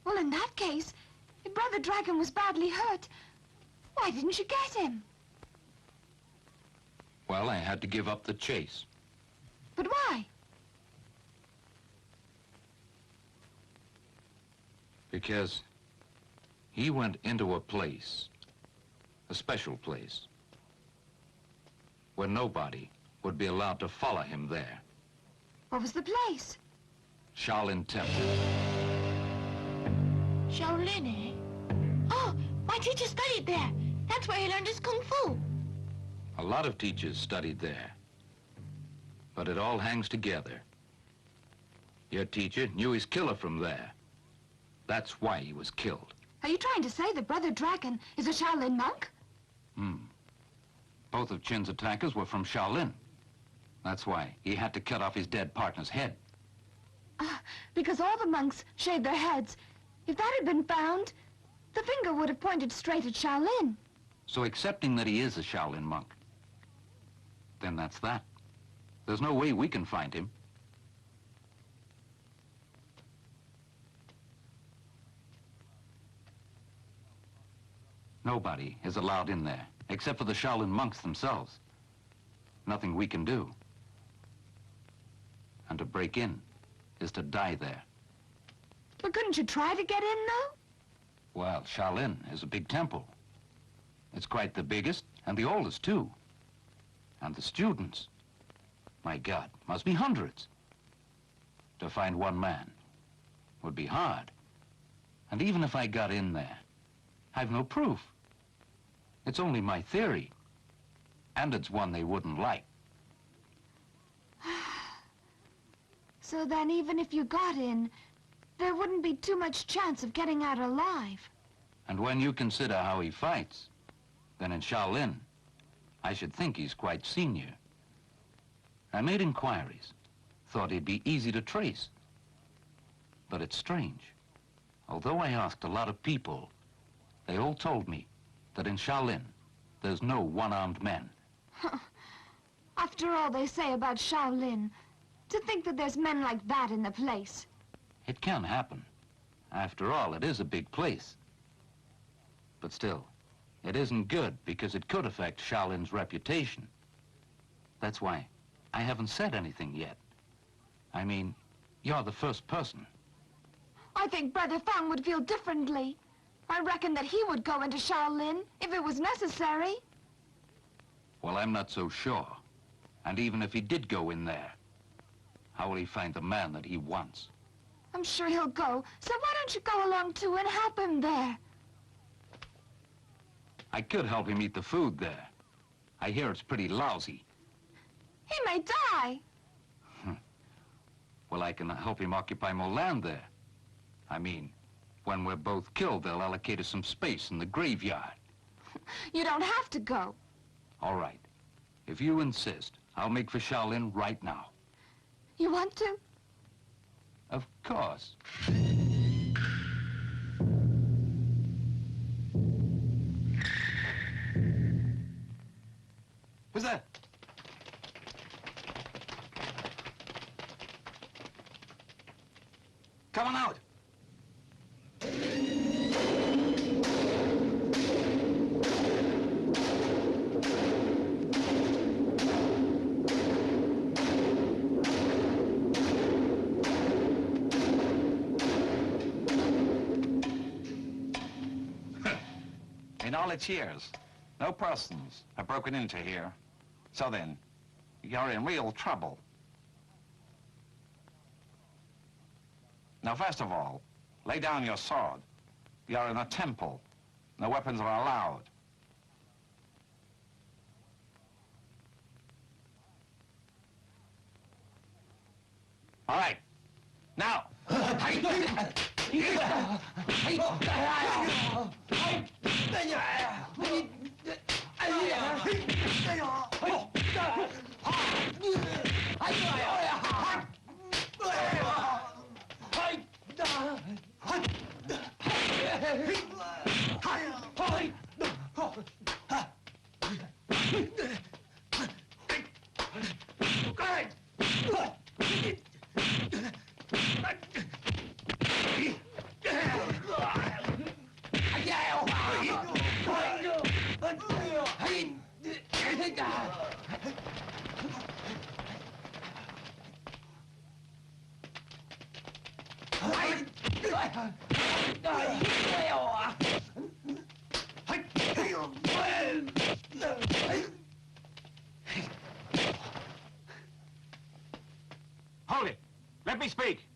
Well, in that case, if Brother Dragon was badly hurt, why didn't you get him? Well, I had to give up the chase. But why? Because he went into a place, a special place, where nobody would be allowed to follow him there. What was the place? Shaolin Temple. Shaolin, eh? Oh, my teacher studied there. That's where he learned his kung fu. A lot of teachers studied there. But it all hangs together. Your teacher knew his killer from there. That's why he was killed. Are you trying to say that Brother Dragon is a Shaolin monk? Both of Chin's attackers were from Shaolin. That's why he had to cut off his dead partner's head. Because all the monks shaved their heads. If that had been found, the finger would have pointed straight at Shaolin. So accepting that he is a Shaolin monk, then that's that. There's no way we can find him. Nobody is allowed in there, except for the Shaolin monks themselves. Nothing we can do. And to break in is to die there. But couldn't you try to get in, though? Well, Shaolin is a big temple. It's quite the biggest and the oldest, too. And the students, my God, must be hundreds. To find one man would be hard. And even if I got in there, I've no proof. It's only my theory. And it's one they wouldn't like. So then even if you got in, there wouldn't be too much chance of getting out alive. And when you consider how he fights, then in Shaolin, I should think he's quite senior. I made inquiries, thought he'd be easy to trace. But it's strange. Although I asked a lot of people, they all told me that in Shaolin, there's no one-armed men. After all they say about Shaolin, to think that there's men like that in the place. It can happen. After all, it is a big place. But still, it isn't good because it could affect Shaolin's reputation. That's why I haven't said anything yet. I mean, you're the first person. I think Brother Fang would feel differently. I reckon that he would go into Shaolin if it was necessary. Well, I'm not so sure. And even if he did go in there, how will he find the man that he wants? I'm sure he'll go, so why don't you go along too and help him there? I could help him eat the food there. I hear it's pretty lousy. He may die. Well, I can help him occupy more land there. I mean, when we're both killed, they'll allocate us some space in the graveyard. You don't have to go. All right. If you insist, I'll make for Shaolin right now. You want to? Of course. Who's that? Come on out. In all its years, no persons have broken into here. So then, you're in real trouble. Now, first of all, lay down your sword. You're in a temple. No weapons are allowed. All right. Now. Hold it. Let me speak.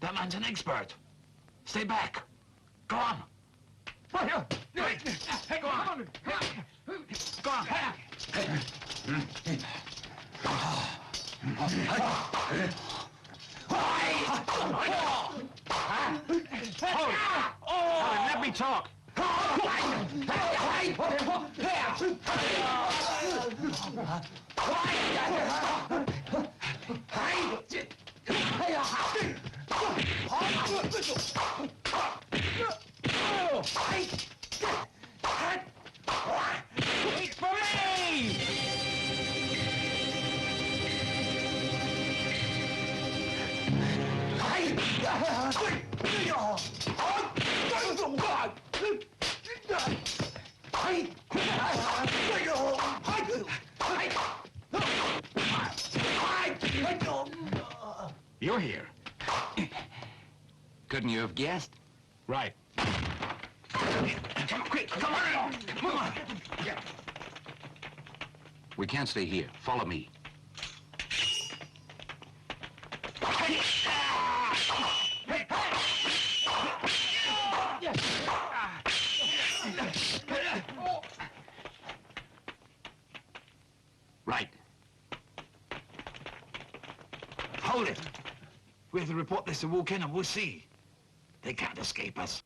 That man's an expert. Stay back. Go on. Go on. Go on. Hold it. Let me talk. Wait for me! You're here. Couldn't you have guessed? Right. Come on, quick. Come on. Come on. We can't stay here. Follow me. Right. Hold it. We have to report this to Wu-Ken and Wu-Si. They can't escape us.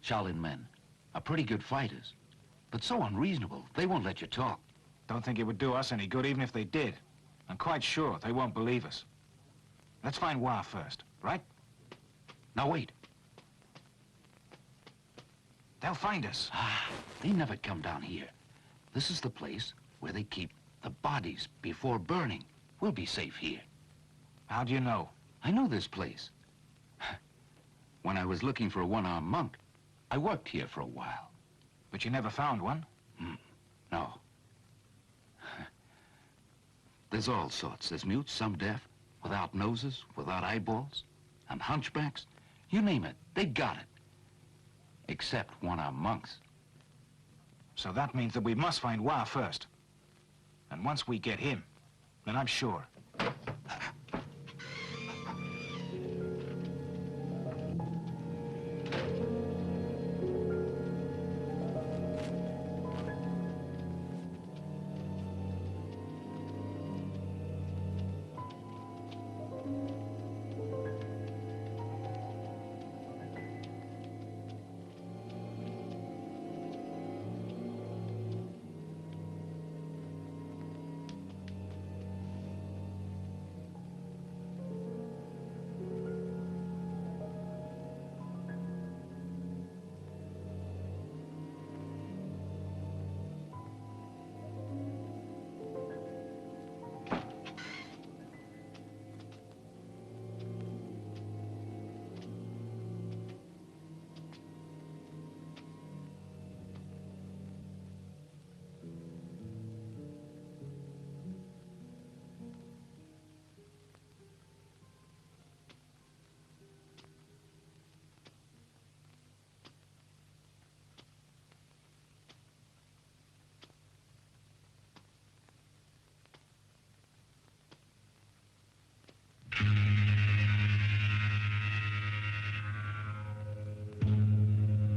Shaolin men are pretty good fighters, but so unreasonable, they won't let you talk. Don't think it would do us any good, even if they did. I'm quite sure they won't believe us. Let's find Hua first, right? Now wait. They'll find us. They never come down here. This is the place where they keep the bodies before burning. We'll be safe here. How do you know? I know this place. When I was looking for a one-armed monk, I worked here for a while. But you never found one? No. There's all sorts. There's mutes, some deaf, without noses, without eyeballs, and hunchbacks. You name it, they got it. Except one-armed monks. So that means that we must find Hua first. And once we get him, then I'm sure.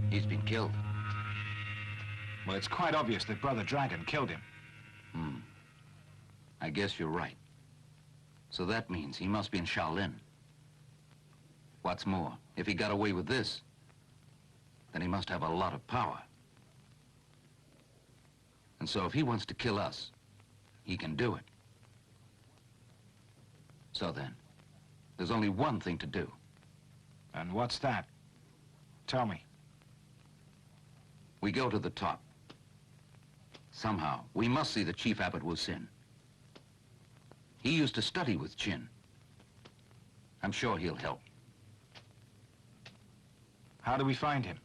He's been killed. Well, it's quite obvious that Brother Dragon killed him. I guess you're right. So that means he must be in Shaolin. What's more, if he got away with this, then he must have a lot of power. And so if he wants to kill us, he can do it. So then, there's only one thing to do. And what's that? Tell me. We go to the top. Somehow, we must see the Chief Abbot Wu Sin. He used to study with Qin. I'm sure he'll help. How do we find him?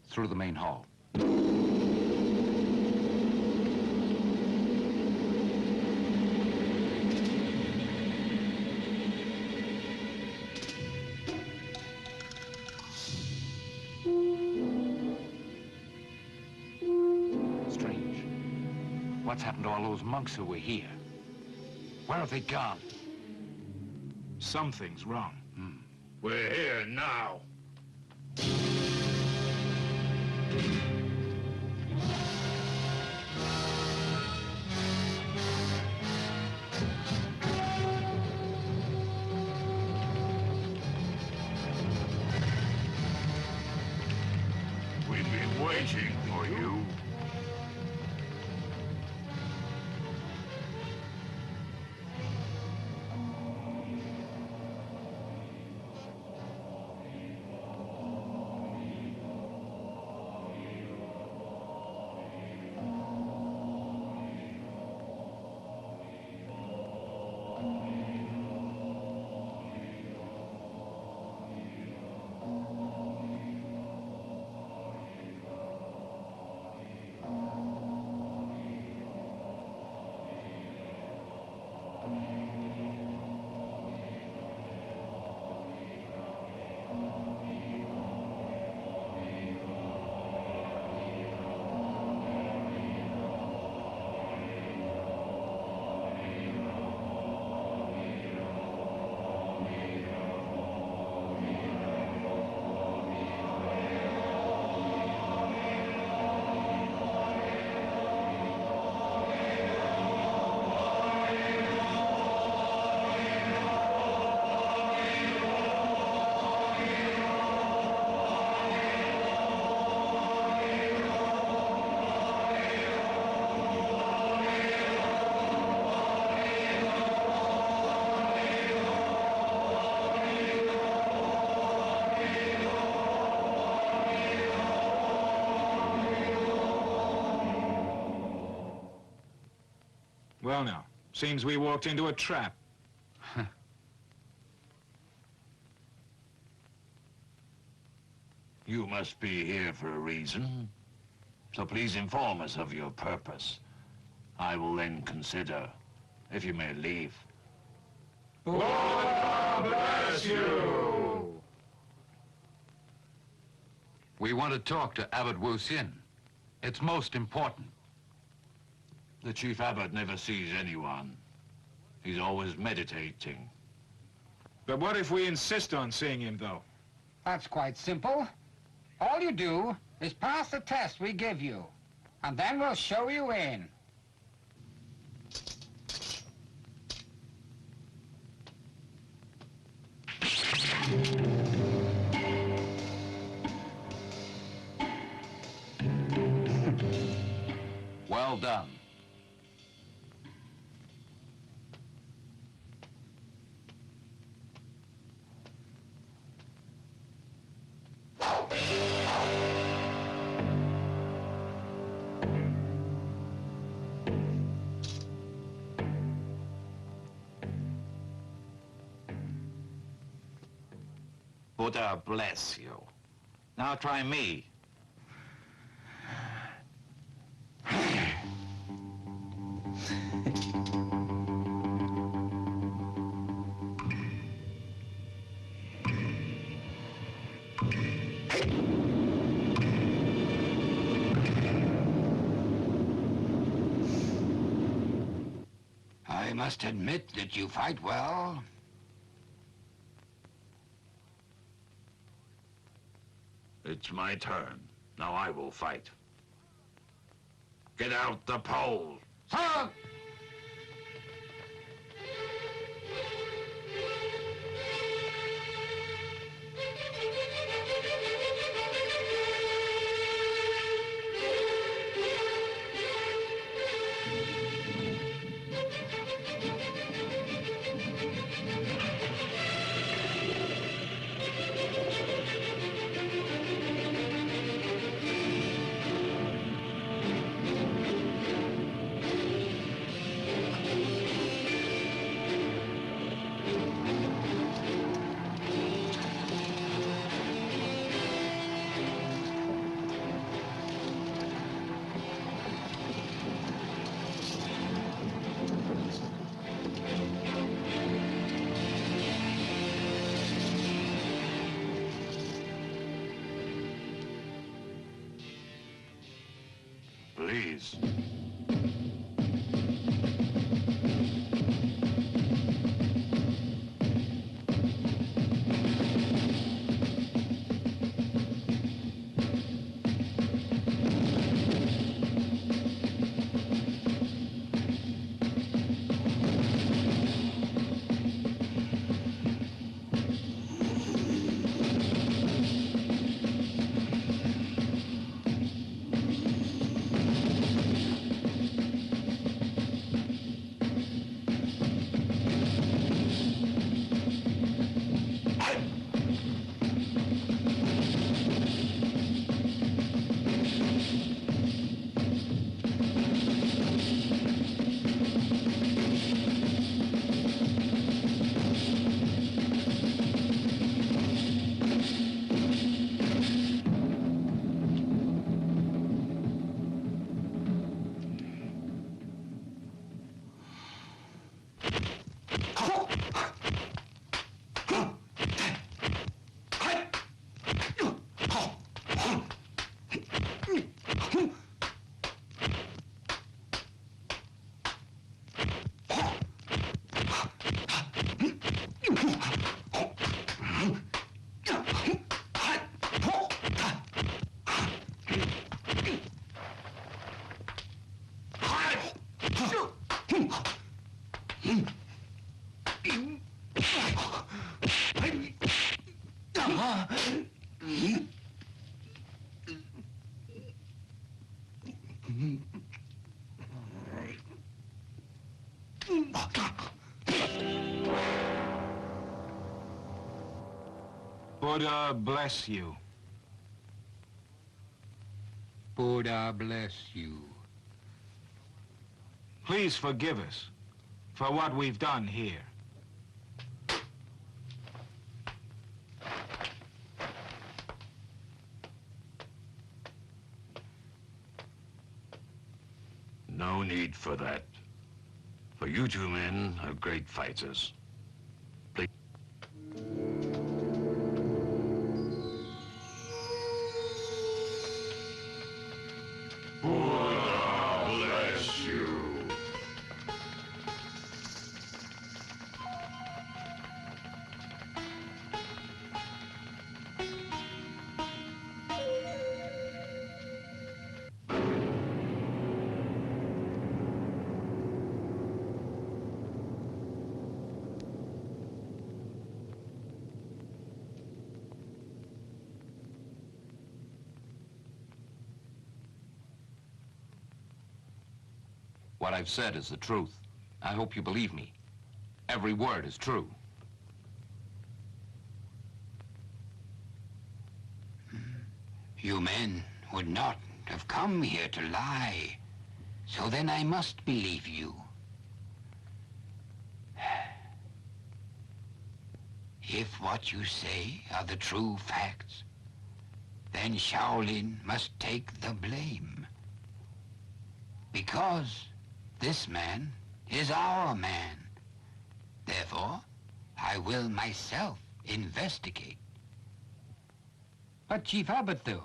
Through the main hall. Strange. What's happened to all those monks who were here? Where have they gone? Something's wrong. We're here now. We've been waiting for you. Well, now, seems we walked into a trap. You must be here for a reason. So please inform us of your purpose. I will then consider if you may leave. God bless you! We want to talk to Abbot Wu Xin. It's most important. The chief abbot never sees anyone. He's always meditating. But what if we insist on seeing him, though? That's quite simple. All you do is pass the test we give you, and then we'll show you in. Well done. Buddha bless you. Now try me. I must admit that you fight well. It's my turn. Now I will fight. Get out the pole! Sir! Please. Buddha bless you. Buddha bless you. Please forgive us for what we've done here. No No need for that. For you two men are great fighters. Please. Buddha bless you. What I've said is the truth. I hope you believe me. Every word is true. You men would not have come here to lie. So then I must believe you. If what you say are the true facts, then Shaolin must take the blame. Because this man is our man. Therefore, I will myself investigate. But Chief Abbot, though,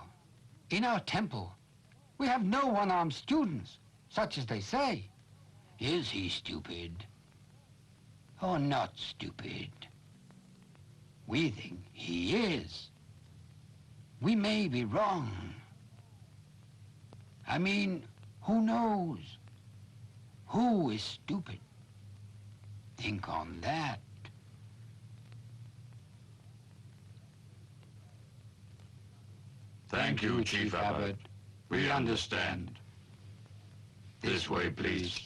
in our temple, we have no one-armed students, such as they say. Is he stupid? Or not stupid? We think he is. We may be wrong. I mean, who knows? Who is stupid? Think on that. Thank you, Chief Abbot. We understand. This way, please.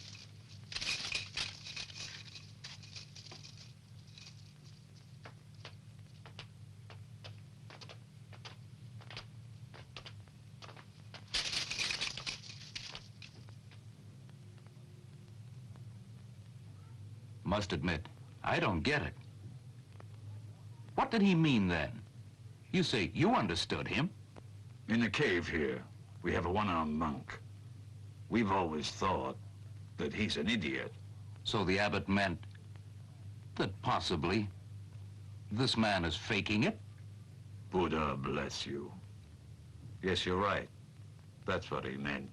Must admit, I don't get it. What did he mean then? You say you understood him? In the cave here, we have a one-armed monk. We've always thought that he's an idiot. So the abbot meant that possibly this man is faking it? Buddha bless you. Yes, you're right. That's what he meant.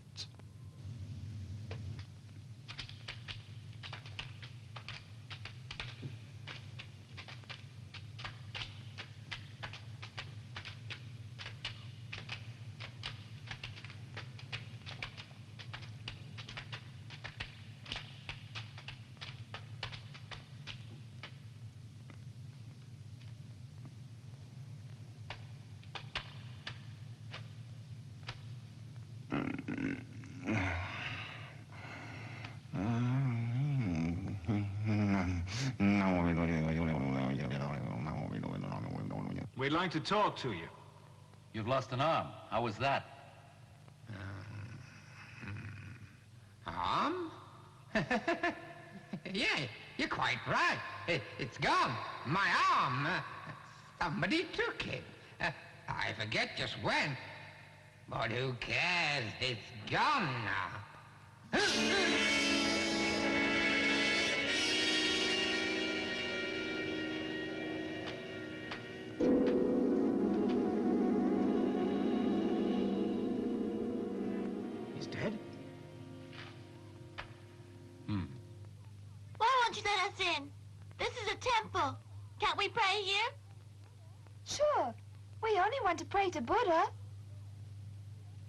We'd like to talk to you. You've lost an arm. How was that? Arm? Yeah, you're quite right. It's gone. My arm. Somebody took it. I forget just when. But who cares? It's gone now. He's dead? Why won't you let us in? This is a temple. Can't we pray here? Sure. We only want to pray to Buddha.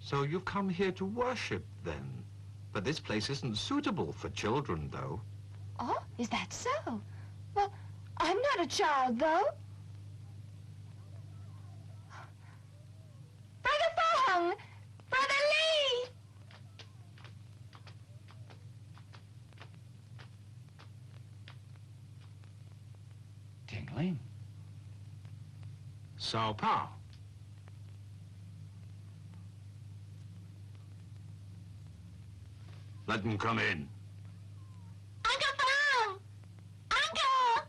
So you've come here to worship, then? But this place isn't suitable for children, though. Oh, is that so? Well, I'm not a child, though. Brother Fang! Brother Li! Tingling. Sao Pao. Let them come in. Uncle Fang! Uncle!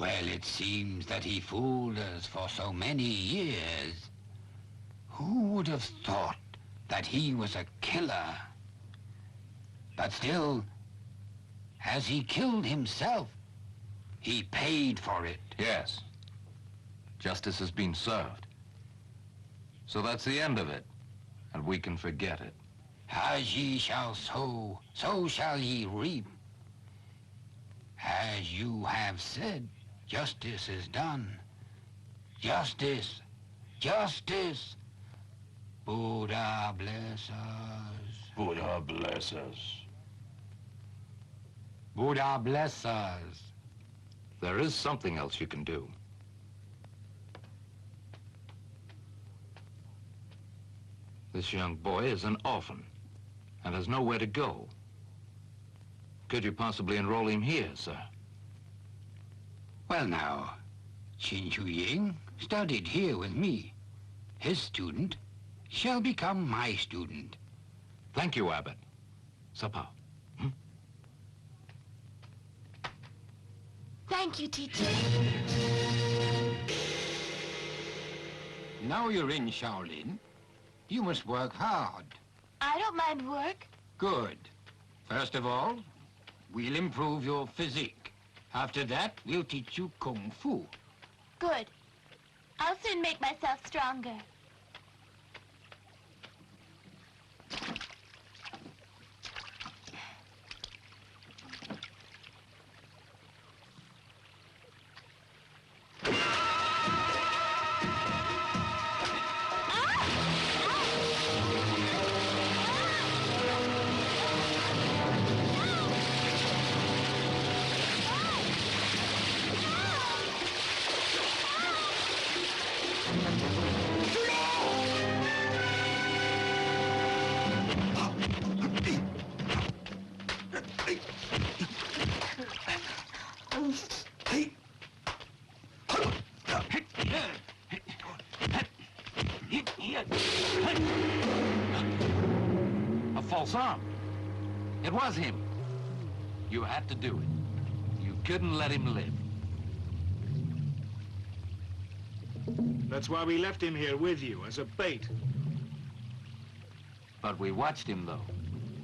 Well, it seems that he fooled us for so many years. Who would have thought that he was a killer? But still, as he killed himself, he paid for it. Yes. Justice has been served. So that's the end of it, and we can forget it. As ye shall sow, so shall ye reap. As you have said, justice is done. Justice, justice. Buddha bless us. Buddha bless us. Buddha bless us. There is something else you can do. This young boy is an orphan and has nowhere to go. Could you possibly enroll him here, sir? Well now, Chu Ying studied here with me. His student shall become my student. Thank you, Abbot. Sapa. Thank you, teacher. Now you're in Shaolin, you must work hard. I don't mind work. Good. First of all, we'll improve your physique. After that, we'll teach you Kung Fu. Good. I'll soon make myself stronger. A false arm. It was him. You had to do it. You couldn't let him live. That's why we left him here with you, as a bait. But we watched him, though,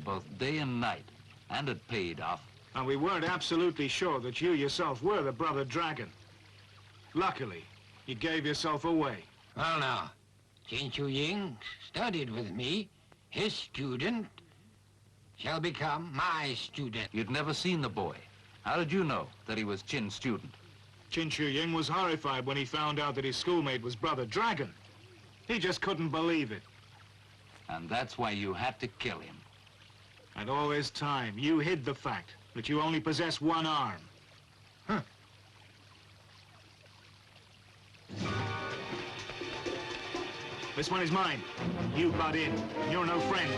both day and night, and it paid off. And we weren't absolutely sure that you yourself were the brother dragon. Luckily, you gave yourself away. Well now, Chu Ying studied with me. His student shall become my student. You'd never seen the boy. How did you know that he was Chin's student? Chu Ying was horrified when he found out that his schoolmate was brother dragon. He just couldn't believe it. And that's why you had to kill him. And all this time, you hid the fact that you only possess one arm. Huh. This one is mine. You butt in. You're no friend.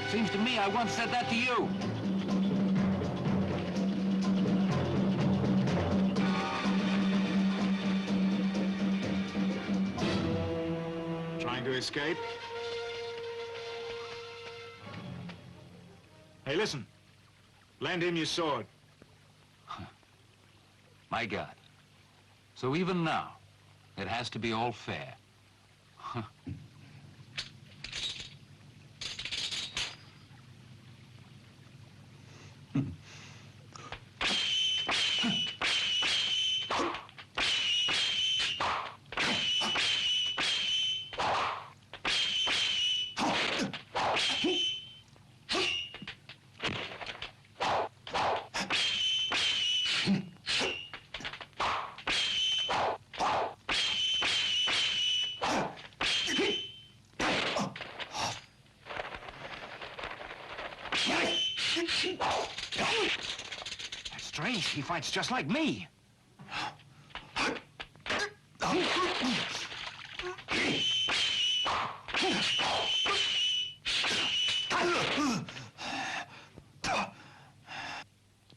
Seems to me I once said that to you. Trying to escape? Hey, listen. Lend him your sword. My God. So even now, it has to be all fair. That's strange. He fights just like me.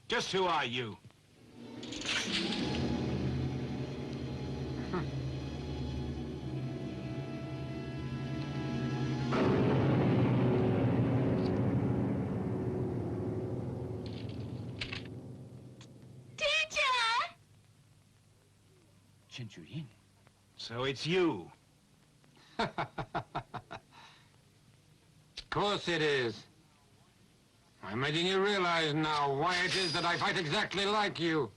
Just who are you? Chu Ying. So it's you. Of course it is. I'm making you realize now why it is that I fight exactly like you.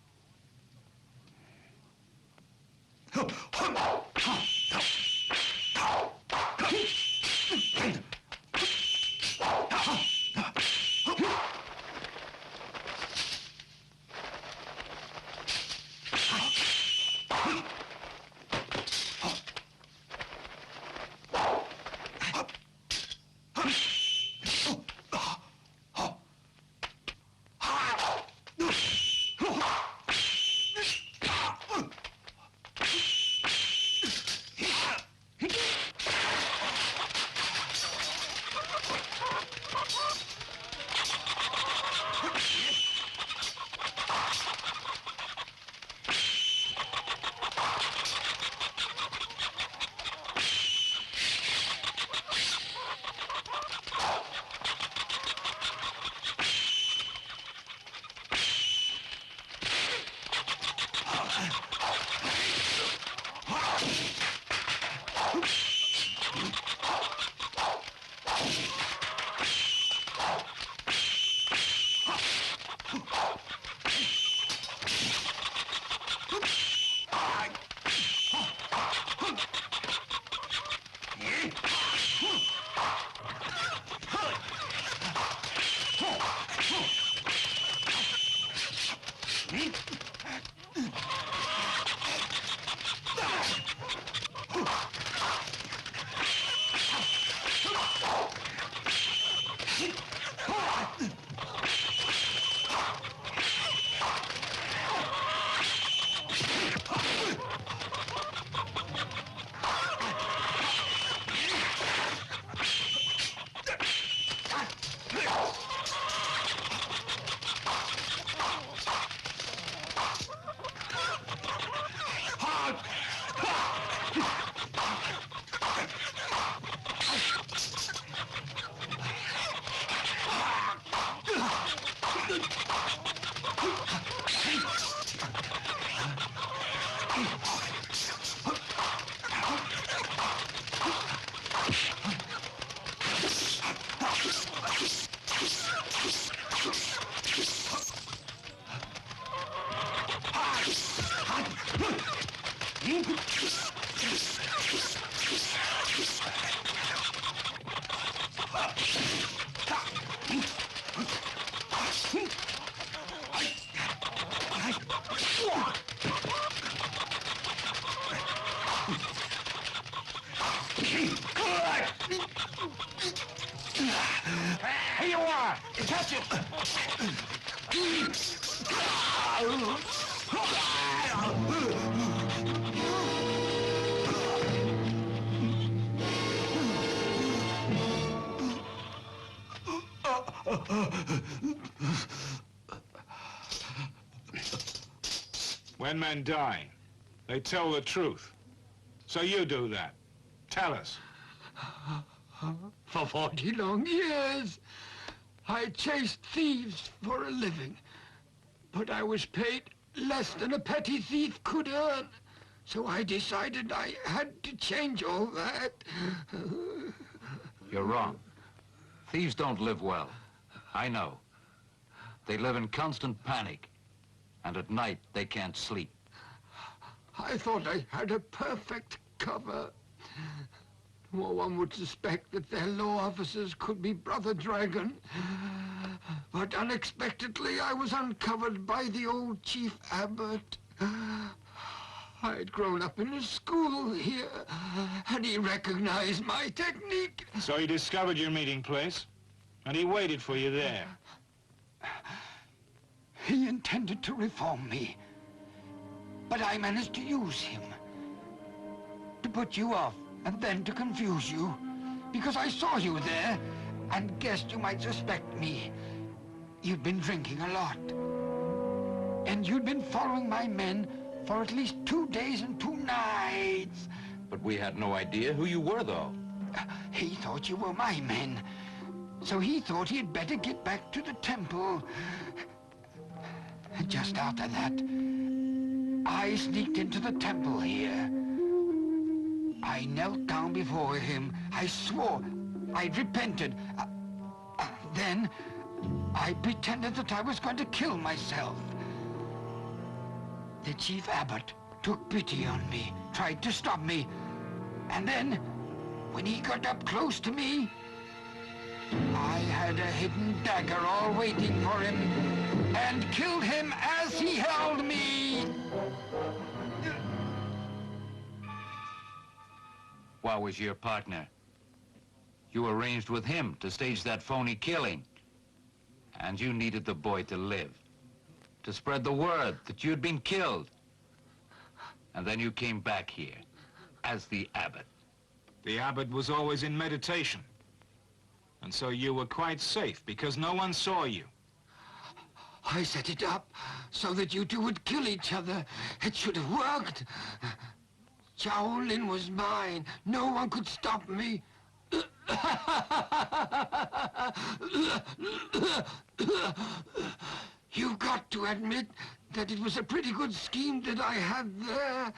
Here you are! Catch it! When men die, they tell the truth. So you do that. Tell us. For 40 long years, I chased thieves for a living. But I was paid less than a petty thief could earn. So I decided I had to change all that. You're wrong. Thieves don't live well. I know. They live in constant panic. And at night, they can't sleep. I thought I had a perfect cover. No one would suspect that their law officers could be Brother Dragon. But unexpectedly, I was uncovered by the old Chief Abbot. I'd grown up in a school here, and he recognized my technique. So he discovered your meeting place, and he waited for you there. He intended to reform me, but I managed to use him to put you off and then to confuse you, because I saw you there and guessed you might suspect me. You'd been drinking a lot, and you'd been following my men for at least 2 days and 2 nights. But we had no idea who you were, though. He thought you were my men, so he thought he'd better get back to the temple. Just after that, I sneaked into the temple here. I knelt down before him. I swore I'd repented. Then I pretended that I was going to kill myself. The chief abbot took pity on me, tried to stop me. And then, when he got up close to me, I had a hidden dagger all waiting for him and killed him as he held me. What was your partner? You arranged with him to stage that phony killing. And you needed the boy to live, to spread the word that you'd been killed. And then you came back here as the abbot. The abbot was always in meditation. And so you were quite safe because no one saw you. I set it up so that you two would kill each other. It should have worked. Shaolin was mine. No one could stop me. You've got to admit that it was a pretty good scheme that I had there.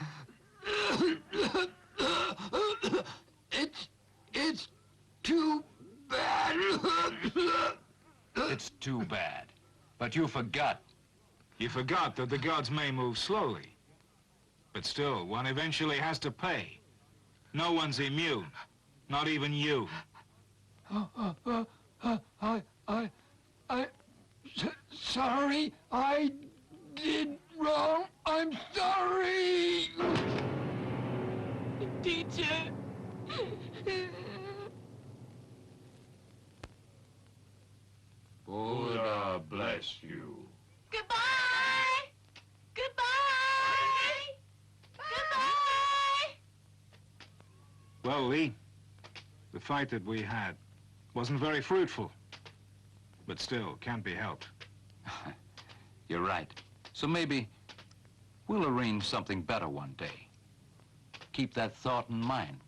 It's too bad. It's too bad. But you forgot. You forgot that the gods may move slowly. But still, one eventually has to pay. No one's immune. Not even you. Sorry, I did wrong. I'm sorry. Teacher. Buddha bless you. Goodbye. Goodbye. Goodbye. Well, Li, the fight that we had wasn't very fruitful. But still, can't be helped. You're right. So maybe we'll arrange something better one day. Keep that thought in mind.